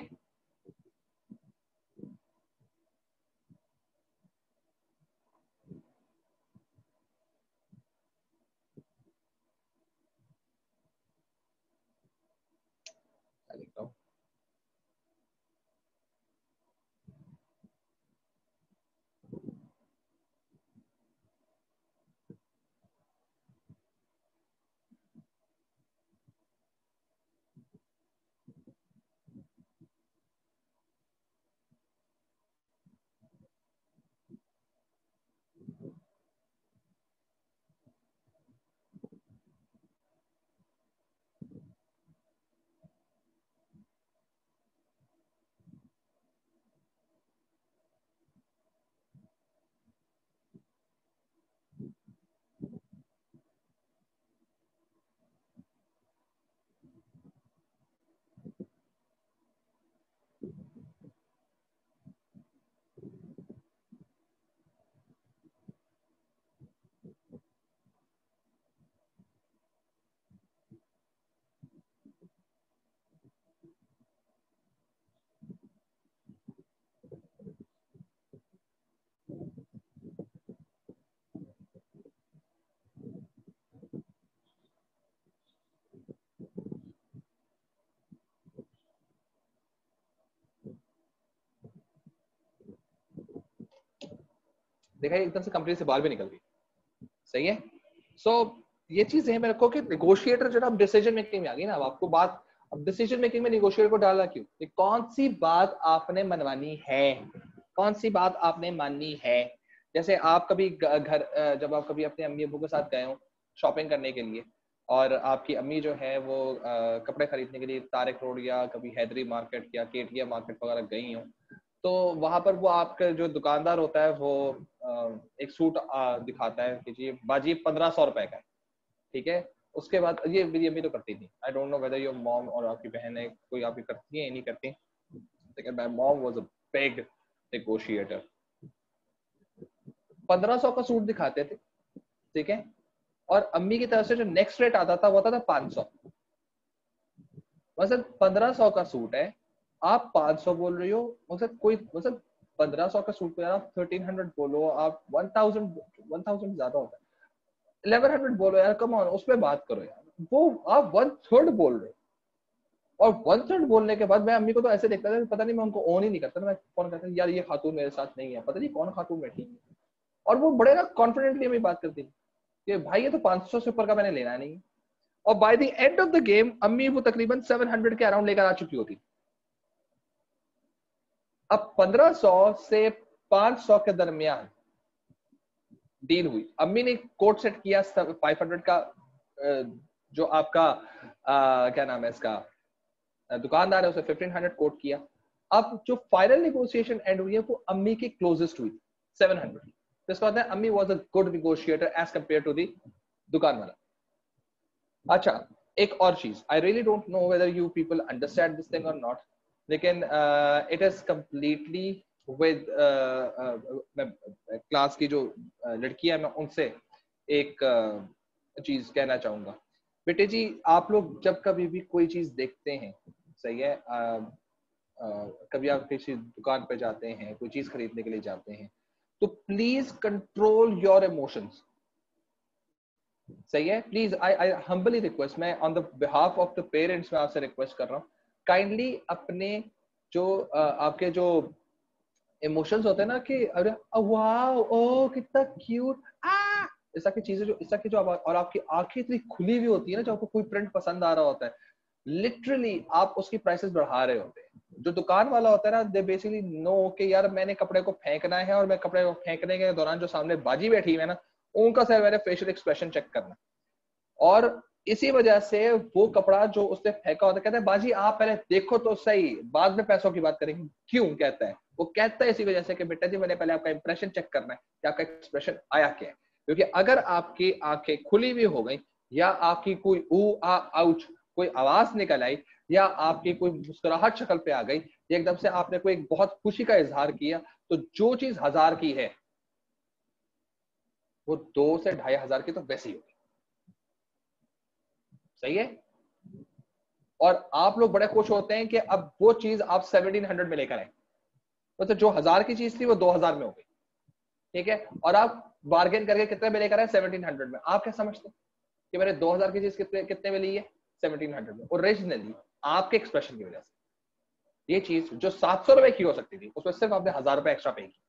लिखता हूं, देखा एकदम से कंपनी से बाहर भी निकल गई, सही है। सो ये चीज ध्यान में रखो कि निगोशिएटर जो ना डिसीजन मेकिंग में आ गई ना, अब आपको बात, अब डिसीजन मेकिंग में निगोशिएटर को डाला क्यों, कि कौन सी बात आपने मनवानी है, कौन सी बात आपने माननी है। जैसे आप कभी घर जब आप कभी अपने अम्मी अबू के साथ गए हो शॉपिंग करने के लिए, और आपकी अम्मी जो है वो कपड़े खरीदने के लिए तारिक रोड या कभी हैदरी मार्केट या केटिया मार्केट वगैरह गई हो, तो वहां पर वो आपका जो दुकानदार होता है वो एक सूट दिखाता है कि जी बाजी 1500 रुपए का है, ठीक है। उसके बाद ये मेरी अम्मी तो करती थी, I don't know whether your mom और आपकी बहन है कोई आपकी करती है या नहीं करती, लेकिन my mom was a big negotiator. 1500 का सूट दिखाते थे, ठीक है, और अम्मी की तरफ से जो नेक्स्ट रेट आता था वो आता था 500। मतलब 1500 का सूट है, आप 500 बोल रही हो, मतलब कोई मतलब 1500 का सूट को यार आप 1300 बोलो, आप 1000 ज्यादा होता है, 1100 बोलो यार, कम ऑन उस पर बात करो यार, वो आप 1/3 बोल रहे हो। और 1/3 बोलने के बाद मैं अम्मी को तो ऐसे देखता था, पता नहीं मैं उनको ऑन ही नहीं करता था, मैं फोन करता यार ये खातून मेरे साथ नहीं है, पता नहीं कौन खातून बैठी है, और वो बड़े ना कॉन्फिडेंटली हमें बात करती कि भाई ये तो 500 से ऊपर का मैंने लेना नहीं। और by the end of the game अम्मी वो तकरीबन 700 के अराउंड लेकर आ चुकी होती। अब 1500 से 500 के दरमियान डील हुई, अम्मी ने कोट सेट किया 500 का, जो आपका क्या नाम है इसका दुकानदार है उसे 1500 कोट किया। अब जो फाइनल नेगोशिएशन एंड हुई है वो अम्मी की क्लोजेस्ट हुई 700। जिसका मतलब अम्मी was a good negotiator as compare to the दुकान वाला। अच्छा, एक और चीज, I really don't know whether you people understand this thing or not, लेकिन it is completely with class की जो लड़कियां, मैं उनसे एक चीज कहना चाहूंगा। बेटे जी, आप लोग जब कभी भी कोई चीज देखते हैं, सही है, कभी आप किसी दुकान पे जाते हैं, कोई चीज खरीदने के लिए जाते हैं, तो प्लीज कंट्रोल योर इमोशंस। सही है? प्लीज आई हम्बली रिक्वेस्ट, मैं on the behalf of the parents में आपसे रिक्वेस्ट कर रहा हूँ, काइंडली अपने जो आपके जो इमोशंस होते हैं ना कि अरे वाओ ओ कितना क्यूट ऐसा की चीजें, जो ऐसा की जो और आपकी आंखें इतनी खुली हुई होती है ना, जो आपको कोई प्रिंट पसंद आ रहा होता है, लिटरली आप उसकी प्राइसेस बढ़ा रहे होते हैं। जो दुकान वाला होता है ना, दे बेसिकली नो कि यार मैंने कपड़े को फेंकना है, और मैं कपड़े को फेंकने के दौरान जो सामने बाजी बैठी है ना, उनका सिर्फ मैंने फेशियल एक्सप्रेशन चेक करना, और इसी वजह से वो कपड़ा जो उसने फेंका होता है, कहते हैं बाजी आप पहले देखो तो सही, बाद में पैसों की बात करेंगे। क्यों कहता है? वो कहता है इसी वजह से कि बेटा जी मैंने पहले आपका इंप्रेशन चेक करना है कि आपका एक्सप्रेशन आया क्या है। क्योंकि अगर आपकी आंखें खुली भी हो गई, या आपकी कोई आउच कोई आवाज निकल आई, या आपकी कोई मुस्कुराहट शक्ल पे आ गई, एकदम से आपने कोई बहुत खुशी का इजहार किया, तो जो चीज 1000 की है वो 2 से 2500 की तो वैसी होगी। सही है? और आप लोग बड़े खुश होते हैं कि अब वो चीज आप 1700 में लेकर आए, मतलब जो 1000 की चीज थी वो 2000 में हो गई। ठीक है? और आप बार्गेन करके कितने में लेकर आए? 1700 में। आप क्या समझते हैं कि मैंने 2000 की चीज कितने कितने में ली है? 1700 में। ओरिजिनली आपके एक्सप्रेशन की वजह से ये चीज जो 700 रुपए की हो सकती थी, उसमें सिर्फ आपने 1000 रुपए एक्स्ट्रा पे की।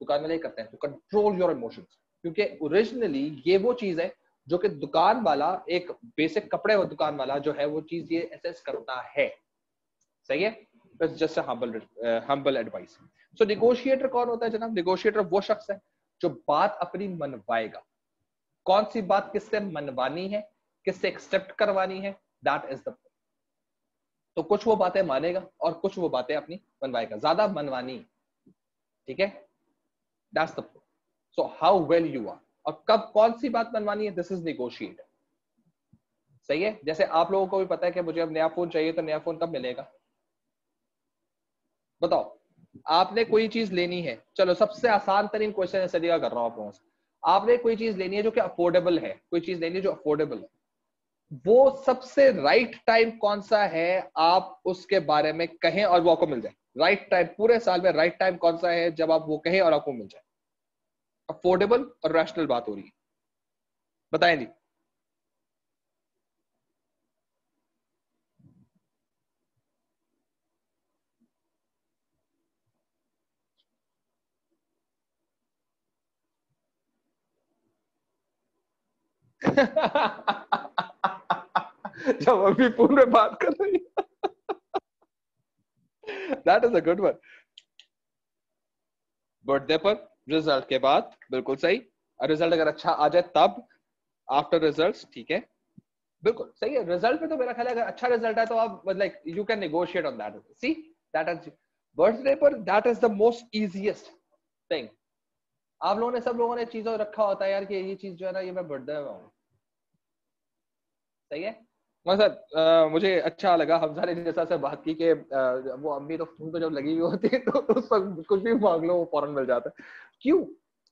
दुकान वाले करते हैं तो कंट्रोल योर इमोशंस, क्योंकि ओरिजिनली ये वो चीज है जो कि दुकान वाला, एक बेसिक कपड़े और दुकान वाला जो है वो चीज ये असेस करता है। सही है? बस जस्ट हम्बल एडवाइस। सो नेगोशिएटर कौन होता है जनाब? नेगोशिएटर वो शख्स है जो बात अपनी मनवाएगा। कौन सी बात किससे मनवानी है, किससे एक्सेप्ट करवानी है, दैट इज द। तो कुछ वो बातें मानेगा और कुछ वो बातें अपनी मनवाएगा, ज्यादा मनवानी। ठीक है? That's the. So how well you are, और कब कौन सी बात मनवानी है, दिस इज नेगोशिएट। सही है? जैसे आप लोगों को भी पता है कि मुझे अब नया फोन चाहिए, तो नया फोन कब मिलेगा? बताओ। आपने कोई चीज लेनी है, चलो सबसे आसान तरीन क्वेश्चन सदिया कर रहा हूं आप लोगों से। आपने कोई चीज लेनी है जो कि अफोर्डेबल है, कोई चीज लेनी है जो अफोर्डेबल है, वो सबसे राइट टाइम कौन सा है आप उसके बारे में कहें और वो आपको मिल जाए? राइट टाइम पूरे साल में राइट टाइम कौन सा है जब आप वो कहें और आपको मिल जाए? अफोर्डेबल और रैशनल बात हो रही है, बताएं जी। जब अभी पूरे बात कर रही है। That is a good one. Birthday पर रिजल्ट के बाद, बिल्कुल सही। रिजल्ट अगर अच्छा आ जाए तब, आफ्टर रिजल्ट, ठीक है, बिल्कुल सही है। रिजल्ट में तो मेरा ख्याल है अगर अच्छा रिजल्ट है तो आप like you can negotiate on that. See that is birthday पर, that is the most easiest thing. आप लोगों ने, सब लोगों ने चीजों रखा होता है यार कि ये चीज जो है ना ये मैं बर्थडे में हूँ। सही है? मतलब मुझे अच्छा लगा हमजा ने जैसा से बात की कि वो अम्मी तो फोन पे जब लगी हुई होती है तो उस वक्त कुछ भी मांग लो वो फौरन मिल जाता है। क्यों?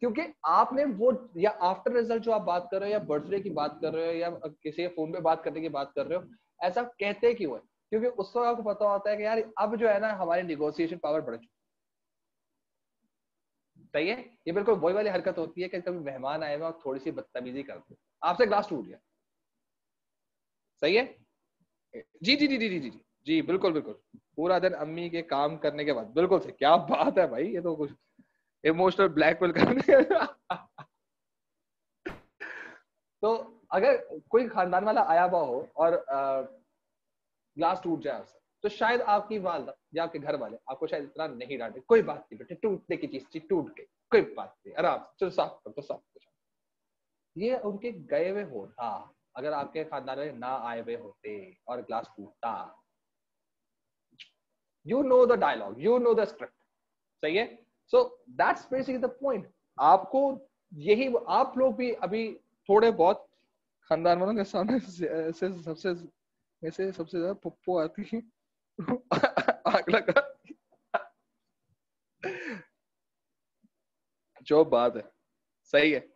क्योंकि आपने वो, या आफ्टर रिजल्ट जो आप बात कर रहे हो, या बर्थडे की बात कर रहे हो, या किसी के फोन पे बात करने की बात कर रहे हो, ऐसा कहते क्यों है? क्योंकि उस वक्त आपको पता होता है कि यार अब जो है ना हमारी निगोशिएशन पावर बढ़ चुकी। सही है? ये बिल्कुल वही वाली हरकत होती है कि कभी मेहमान आए हुए और थोड़ी सी बदतमीजी करते, आपसे ग्लास टूट गया। सही है? जी जी जी जी जी जी जी जी, बिल्कुल बिल्कुल। पूरा दिन अम्मी के काम करने के बाद, बिल्कुल से, क्या बात है भाई, ये तो कुछ इमोशनल ब्लैकमेल करने। तो अगर कोई खानदान वाला आया हुआ हो और ग्लास टूट जाए उससे, तो शायद आपकी वालदा या आपके घर वाले आपको शायद इतना नहीं डांटे, कोई बात नहीं बेटे, टूटने की चीज टूट गई, कोई बात नहीं, आराम से चलो साफ कर दो, साफ कर। ये उनके गए हुए होता, अगर आपके खानदान में ना आए हुए होते और ग्लास टूटता। You know the dialogue, you know the script. सही है? So that's basically the point. आपको यही, आप लोग भी अभी थोड़े बहुत खानदान वालों के सामने ऐसे सबसे ज्यादा पप्पू आती है। आग लगा। जो बात है, सही है।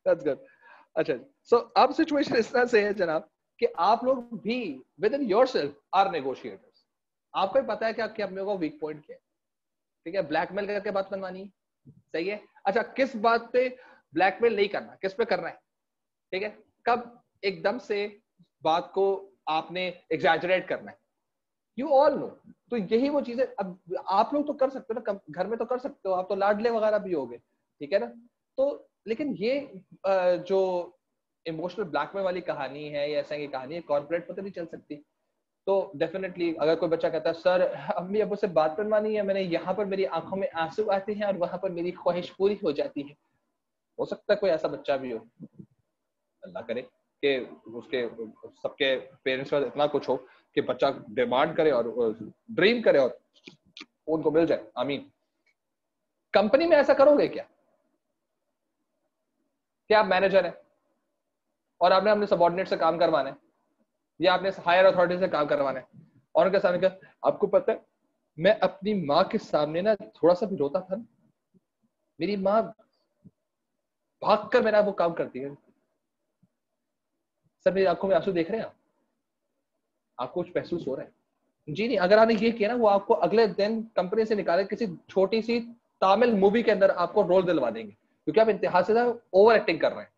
That's good. अच्छा, so अब सिचुएशन इस तरह से है जनाब कि आप लोग भी within yourself are negotiators. आपको ही पता है कि आपके अपने को वीक पॉइंट क्या है, ठीक है? ब्लैकमेल करके बात बनवानी है, सही है? अच्छा, किस बात पे ब्लैकमेल नहीं करना, किस पे करना है, ठीक है? कब एकदम से बात को आपने एग्जैजरेट करना है, यू ऑल नो। तो यही वो चीजें अब आप लोग तो कर सकते हो ना, घर में तो कर सकते हो, आप तो लाडले वगैरह भी होगे, ठीक है ना? तो लेकिन ये जो इमोशनल ब्लैकमेल वाली कहानी है या ऐसा की कहानी है, कॉर्पोरेट पता नहीं चल सकती। तो डेफिनेटली अगर कोई बच्चा कहता है सर अम्मी अबू से बात बनवानी है, मैंने यहाँ पर मेरी आंखों में आंसू आते हैं और वहां पर मेरी ख्वाहिश पूरी हो जाती है, हो सकता है कोई ऐसा बच्चा भी हो, अल्लाह करे कि उसके सबके पेरेंट्स का इतना कुछ हो कि बच्चा डिमांड करे और ड्रीम करे और उनको मिल जाए, आमीन। कंपनी में ऐसा करोगे क्या? क्या आप मैनेजर हैं और आपने अपने सबॉर्डिनेट से काम करवाना है या आपने हायर अथॉरिटी से काम करवाना है और उनके सामने कहा आपको पता है मैं अपनी माँ के सामने ना थोड़ा सा भी रोता था, मेरी माँ भागकर मेरा वो काम करती है, सर मेरी आंखों में आंसू देख रहे हैं आपको कुछ महसूस हो रहा है? जी नहीं। अगर आपने ये किया ना, वो आपको अगले दिन कंपनी से निकाले किसी छोटी सी तामिल मूवी के अंदर आपको रोल दिलवा देंगे, क्योंकि आप इंतहा से ओवर एक्टिंग कर रहे हैं।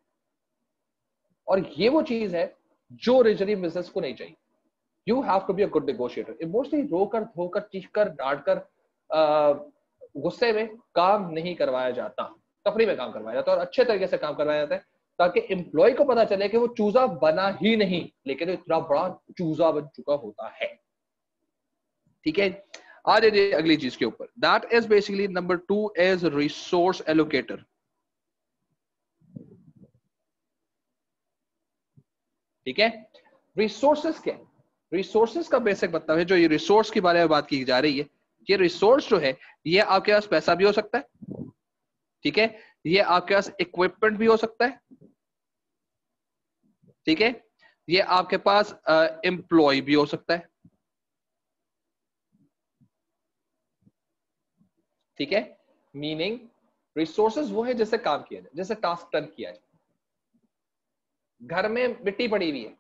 और ये वो चीज है जो रिजनरी बिजनेस को नहीं चाहिए। You have to be a good negotiator. Emotionally रोकर धोकर चीखकर डांटकर गुस्से में काम नहीं करवाया जाता, तफरी में काम करवाया जाता है और अच्छे तरीके से काम करवाया जाता है, ताकि एम्प्लॉय को पता चले कि वो चूजा बना ही नहीं लेकिन इतना बड़ा चूजा बन चुका होता है, ठीक है? आ जाइए अगली चीज के ऊपर। That is basically number 2 is resource allocator, ठीक है? रिसोर्सेस क्या है? रिसोर्सेस का बेसिक मतलब है, जो ये रिसोर्स के बारे में बात की जा रही है, ये रिसोर्स जो है ये आपके पास पैसा भी हो सकता है, ठीक है? ये आपके पास इक्विपमेंट भी हो सकता है, ठीक है? ये आपके पास एम्प्लॉय भी हो सकता है, ठीक है? मीनिंग रिसोर्सेज वो है जिससे काम किया जाए, जिससे टास्क डन किया जाए। घर में मिट्टी पड़ी हुई है,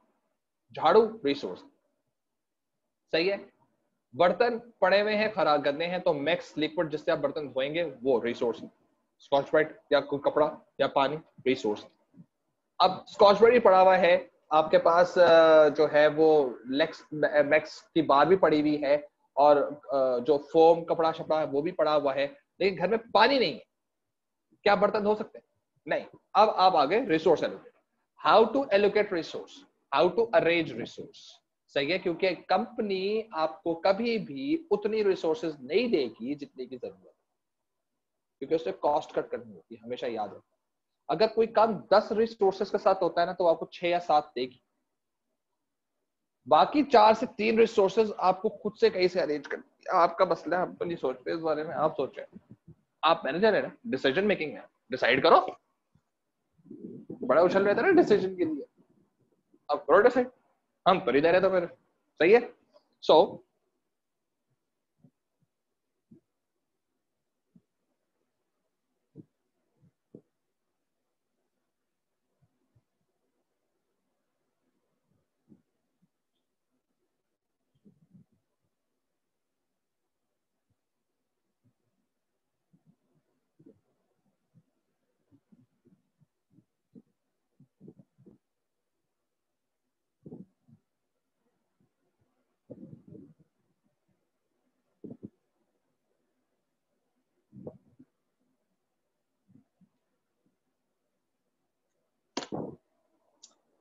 झाड़ू रिसोर्स, सही है? बर्तन पड़े हुए हैं, खराब गंदे हैं, तो मैक्स लिक्विड जिससे आप बर्तन धोएंगे वो रिसोर्स। स्कॉच ब्राइट या कोई कपड़ा या पानी रिसोर्स। अब स्कॉच ब्राइट पड़ा हुआ है आपके पास, जो है वो मैक्स की बार भी पड़ी हुई है और जो फोम कपड़ा शपड़ा है वो भी पड़ा हुआ है, लेकिन घर में पानी नहीं है, क्या बर्तन धो सकते हैं? नहीं। अब आप आगे resource allocate, how to allocate resource, how to arrange resource, सही है? क्योंकि कंपनी आपको कभी भी उतनी रिसोर्सेज नहीं देगी जितनी की जरूरत है, क्योंकि उससे कॉस्ट कट करनी होती है, हमेशा याद रखो। अगर कोई काम 10 रिसोर्सेज के साथ होता है ना, तो आपको 6 या 7 देगी, बाकी 4 से 3 रिसोर्सेज आपको खुद से कहीं से अरेंज कर। आपका मसला है, आप तो नहीं सोचते इस बारे में, आप सोच रहे हैं, आप मैनेजर है ना, डिसीजन मेकिंग है, डिसाइड करो। बड़ा उछल रहे थे ना डिसीजन के लिए, अब करो डिसाइड, हम कर ही दे रहे तो फिर सही है। सो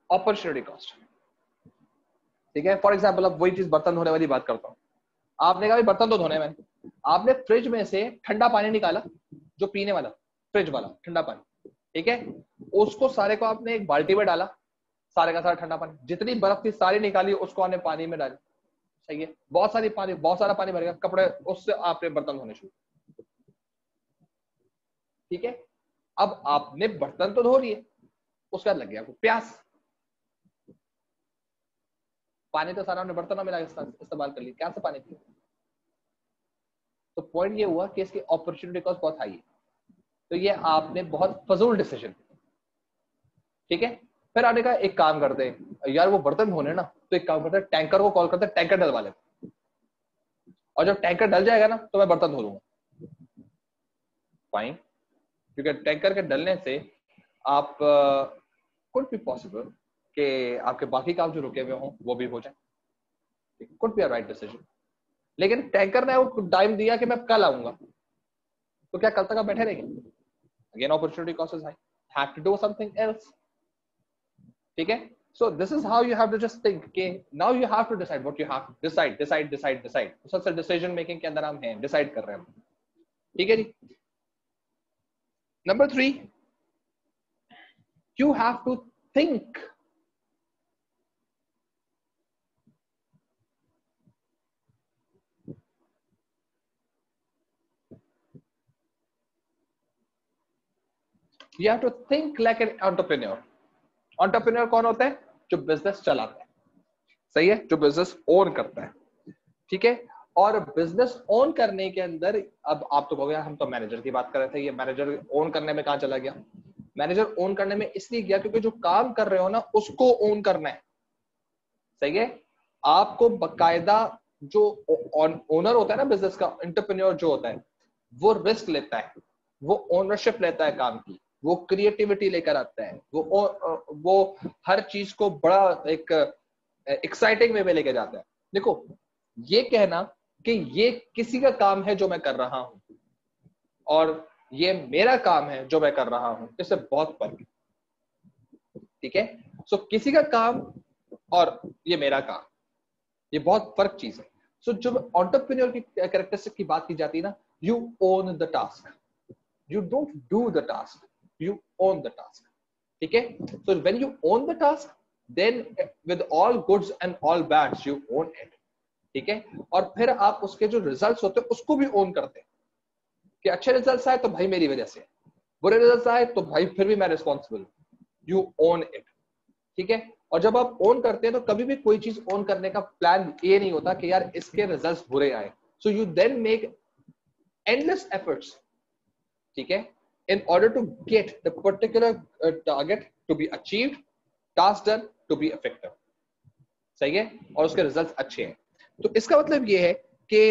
अपॉर्चुनिटी कॉस्ट, ठीक है? फॉर एग्जाम्पल अब वही चीज बर्तन धोने वाली बात करता हूँ। आपने कहा बर्तन तो धोने में, आपने फ्रिज में से ठंडा पानी निकाला, जो पीने वाला फ्रिज वाला ठंडा पानी, ठीक है? उसको सारे को आपने एक बाल्टी में डाला, सारे का सारा ठंडा पानी, जितनी बर्फ थी सारी निकाली, उसको आपने पानी में डाली, सही है? बहुत सारी पानी, बहुत सारा पानी भरेगा, कपड़े उससे आपने बर्तन धोने शुरू, ठीक है? अब आपने बर्तन तो धो लिए, उसके बाद लग गया आपको प्यास, पानी तो सारा हमने बर्तनों में इस्तेमाल कर लिया, क्या से पानी पिया? तो पॉइंट ये हुआ कि इसकी अपॉर्चुनिटी कॉस्ट बहुत हाई है, तो ये आपने बहुत फजूल डिसीजन, ठीक है? फिर आने का एक काम करते हैं यार, वो बर्तन धोने ना, तो एक काम करते हैं टैंकर को कॉल करते हैं, टैंकर डलवा लेते, और जब टैंकर डल जाएगा ना तो मैं बर्तन धो लूंगा। फाइन, क्योंकि टैंकर के डलने से आप कुड बी पॉसिबल कि आपके बाकी काम जो रुके हुए हों वो भी हो जाए, could be a right decision. लेकिन टैंकर ने वो टाइम दिया कि मैं कल आऊंगा, तो क्या कल तक आप बैठे रहेंगे? Again opportunity cost is high, have to do something else. ठीक है, so this is how you have to just think, okay, now you have to decide what you have to decide। तो सबसे डिसीजन मेकिंग के अंदर हम हैं, decide कर रहे हैं। ठीक है जी। Number 3, you have to think। You have to think like an entrepreneur। Entrepreneur कौन होता है? जो बिजनेस चलाता है, सही है, जो बिजनेस ओन करता है। ठीक है, और बिजनेस ओन करने के अंदर, अब आप तो कहोगे हम तो मैनेजर की बात कर रहे थे, ये मैनेजर ओन करने में कहां चला गया? मैनेजर ओन करने में इसलिए गया क्योंकि जो काम कर रहे हो ना उसको ओन करना है। सही है, आपको बकायदा जो ओनर होता है ना बिजनेस का, एंटरप्रेन्योर जो होता है, वो रिस्क लेता है, वो ओनरशिप लेता है काम की, वो क्रिएटिविटी लेकर आता है, वो हर चीज को बड़ा एक एक्साइटिंग वे में लेके जाता है। देखो, ये कहना कि ये किसी का काम है जो मैं कर रहा हूं और ये मेरा काम है जो मैं कर रहा हूं, इससे बहुत फर्क है। ठीक है, सो किसी का काम और ये मेरा काम, ये बहुत फर्क चीज है। सो जब एंटरप्रेन्योर की कैरेक्टरिस्टिक की बात की जाती है ना, you own the task, you don't do the task, you own the task। ठीक है, so when you own the task, then with all goods and all bads you own it। ठीक है, और फिर आप उसके जो रिजल्ट्स होते हैं उसको भी ओन करते हैं कि अच्छे रिजल्ट्स आए तो भाई मेरी वजह से, बुरे रिजल्ट्स आए तो भाई फिर भी मैं रिस्पॉन्सिबल, यू ओन इट। ठीक है, और जब आप ओन करते हैं तो कभी भी कोई चीज ओन करने का प्लान ये नहीं होता कि यार इसके रिजल्ट्स बुरे आए, so you then make endless efforts. ठीक है, in order to get the particular target to be achieved, task done to be effective। सही है, और उसके रिजल्ट्स अच्छे हैं। तो इसका मतलब ये है कि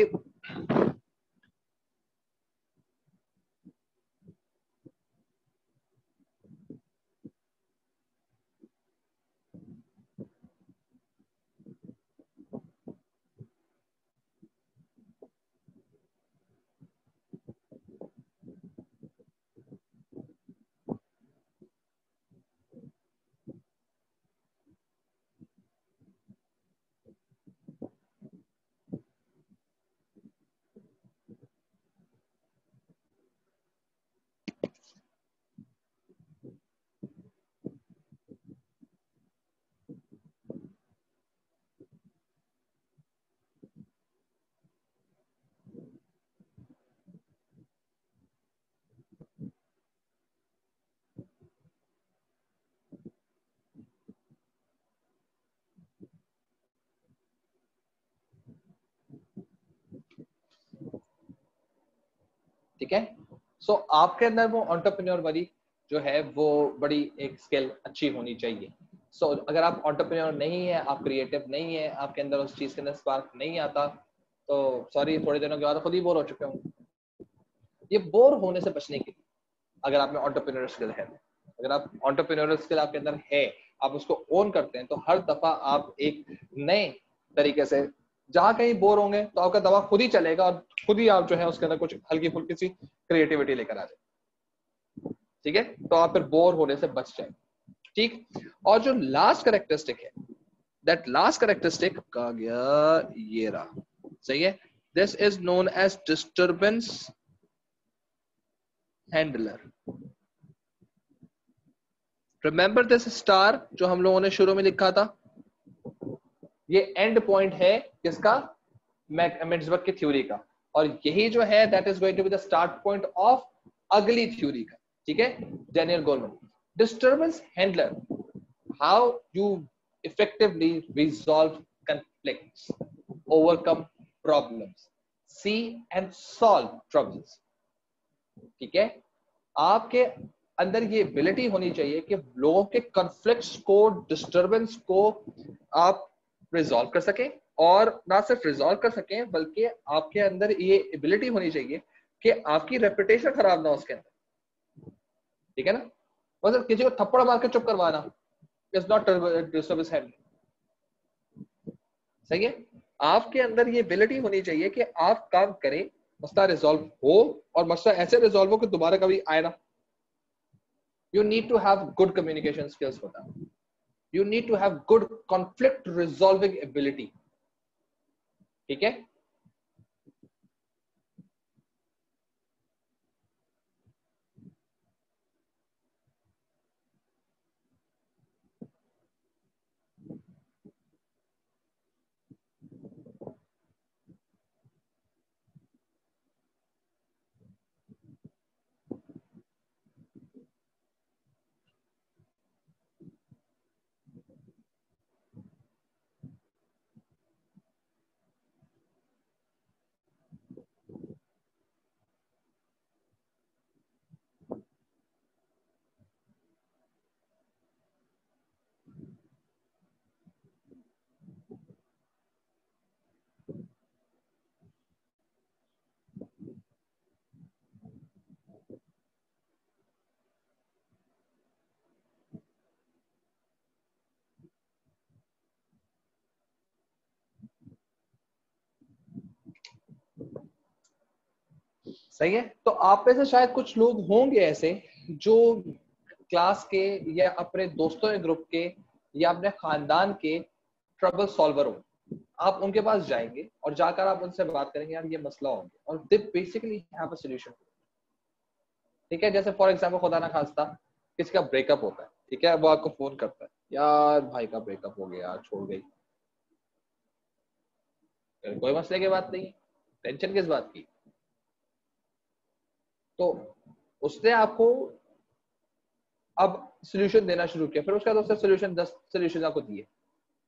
ठीक है, सो आपके अंदर वो एंटरप्रेन्योर वाली जो है वो बड़ी एक स्किल अच्छी होनी चाहिए। सो अगर आप एंटरप्रेन्योर नहीं है, आप क्रिएटिव नहीं है, आपके अंदर उस चीज के अंदर स्पार्क नहीं आता, तो सॉरी, थोड़े दिनों के बाद खुद ही बोर हो चुके हूँ। ये बोर होने से बचने के लिए अगर आप में एंटरप्रेन्योर स्किल है, अगर आप एंटरप्रेन्योर स्किल आपके अंदर है, आप उसको ओन करते हैं, तो हर दफा आप एक नए तरीके से, जहां कहीं बोर होंगे तो आपका दवा खुद ही चलेगा और खुद ही आप जो है उसके अंदर कुछ हल्की फुल्की सी क्रिएटिविटी लेकर आ जाए। ठीक है, तो आप फिर बोर होने से बच जाए। ठीक, और जो लास्ट कैरेक्टरिस्टिक है, दैट लास्ट कैरेक्टरिस्टिक कहा गया, ये रहा, सही है, this is known as disturbance handler. Remember this star जो हम लोगों ने शुरू में लिखा था, ये एंड पॉइंट है किसका? मैक्सवेल की थ्योरी का, और यही जो है that is going to be the start point of अगली थ्योरी का। ठीक है, Daniel Goleman. Disturbance handler, how you effectively resolve conflicts, overcome problems, see and solve troubles। ठीक है, आपके अंदर ये एबिलिटी होनी चाहिए कि लोगों के कॉन्फ्लिक्ट्स को, डिस्टरबेंस को आप रिजॉल्व कर सकें, और ना सिर्फ रिजॉल्व कर सकें बल्कि आपके अंदर ये एबिलिटी होनी चाहिए कि आपकी रेपुटेशन खराब ना हो उसके अंदर, ठीक है ना। मतलब किसी को थप्पड़ मार के चुप करवाना इज नॉट सर्विस हैंड, सही है। आपके अंदर ये एबिलिटी होनी चाहिए कि आप काम करें, मसला रिजॉल्व हो, और मसला ऐसे रिजॉल्व हो कि दोबारा कभी आए ना। You need to have good communication skills for that. You need to have good conflict resolving ability. ठीक है। सही है। तो आप में से शायद कुछ लोग होंगे ऐसे जो क्लास के या अपने दोस्तों के ग्रुप के या अपने खानदान के ट्रबल सॉल्वर हो। आप उनके पास जाएंगे और जाकर आप उनसे बात करेंगे, यार ये मसला हो गया, और they basically have a solution. ठीक है। जैसे फॉर एग्जांपल खुदा ना खास्ता किसी का ब्रेकअप होता है, ठीक है, वो आपको फोन करता है, यार भाई का ब्रेकअप हो गया, यार छोड़ गई। कोई मसले की बात नहीं, टेंशन किस बात की। तो उसने आपको अब सोल्यूशन देना शुरू किया, फिर उसके बाद उसने सोल्यूशन 10 सोल्यूशन आपको दिए,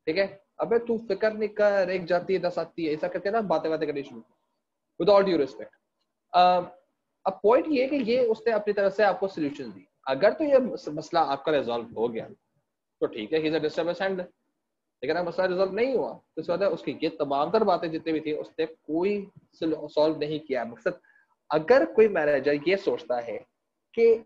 ठीक है। अबे तू फिक्र नहीं कर, एक जाती है 10 आती है, ऐसा करके ना बातें बातें करनी शुरू, विद ऑल ड्यू रिस्पेक्ट। अब पॉइंट ये है कि ये उसने अपनी तरफ से आपको सोल्यूशन दी। अगर तो ये मसला आपका रिजॉल्व हो गया तो ठीक है, he is a disturbance handler. लेकिन अगर मसला रिजॉल्व नहीं हुआ तो इसके बाद उसकी ये तमाम तर बातें जितनी भी थी उसने कोई सॉल्व नहीं किया। मकसद, अगर कोई मैनेजर ये सोचता है कि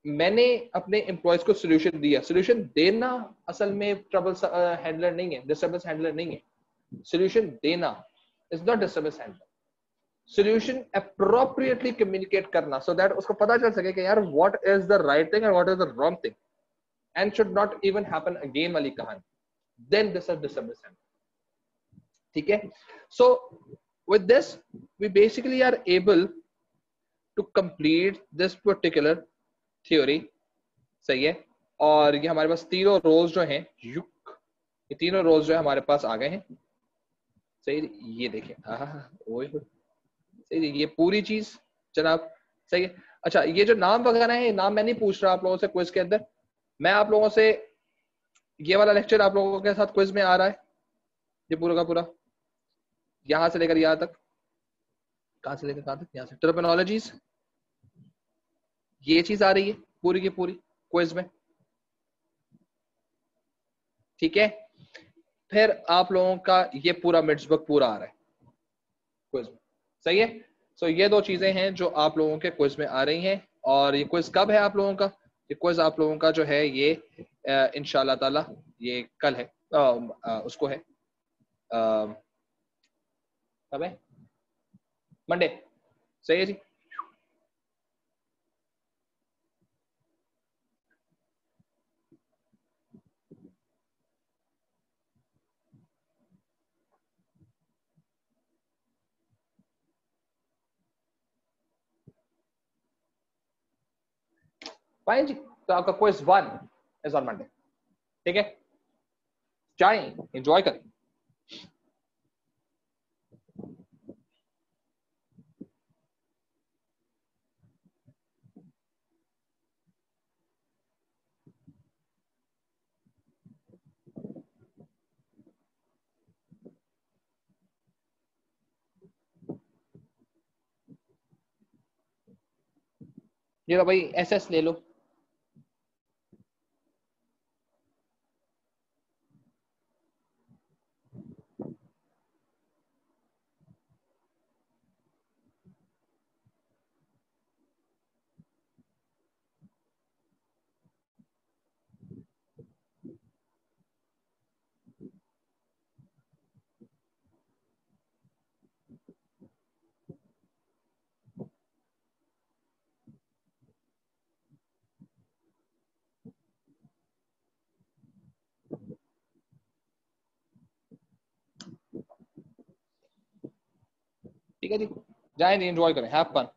मैंने अपने एम्प्लॉयज को सोल्यूशन दिया, सोल्यूशन देना असल में ट्रबल हैंडलर नहीं है, डिस्टर्बेंस हैंडलर नहीं है। सोल्यूशन देना is not disturbance handler. Solution appropriately communicate करना सो दैट उसको पता चल सके कि यार what is the right thing and what is the wrong thing, and should not even happen again वाली कहानी, then this is disturbance handler. ठीक है। सो with this we basically are able to complete this particular theory, सही है। और ये हमारे पास तीनों रोल्स जो हैं, ये तीनों रोल्स जो है हमारे पास आ गए हैं, सही। ये देखिए, सही, ये पूरी चीज जनाब, सही है। अच्छा, ये जो नाम वगैरह है, नाम मैं नहीं पूछ रहा आप लोगों से क्विज के अंदर, मैं आप लोगों से ये वाला लेक्चर आप लोगों के साथ क्विज में आ रहा है, ये पूरा का पूरा यहां से लेकर यहां तक, कहां से लेकर कहां तक, यहां से टर्मिनोलॉजीज, ये चीज आ रही है पूरी की पूरी क्विज में, ठीक है। फिर आप लोगों का ये पूरा मिड्स बुक पूरा आ रहा है क्विज में, सही है। सो ये दो चीजें हैं जो आप लोगों के क्विज में आ रही हैं। और ये क्विज कब है आप लोगों का? ये क्विज आप लोगों का जो है ये इंशाल्लाह ताला ये कल है, उसको है, कब है? मंडे, सही है जी। फाइन जी। तो आपका क्विज 1 इज ऑन मंडे, ठीक है। जाएं, एंजॉय करें। ये लो भाई एसएस ले लो। ठीक है जी, जाए नहीं, एंजॉय करें, हैव फन।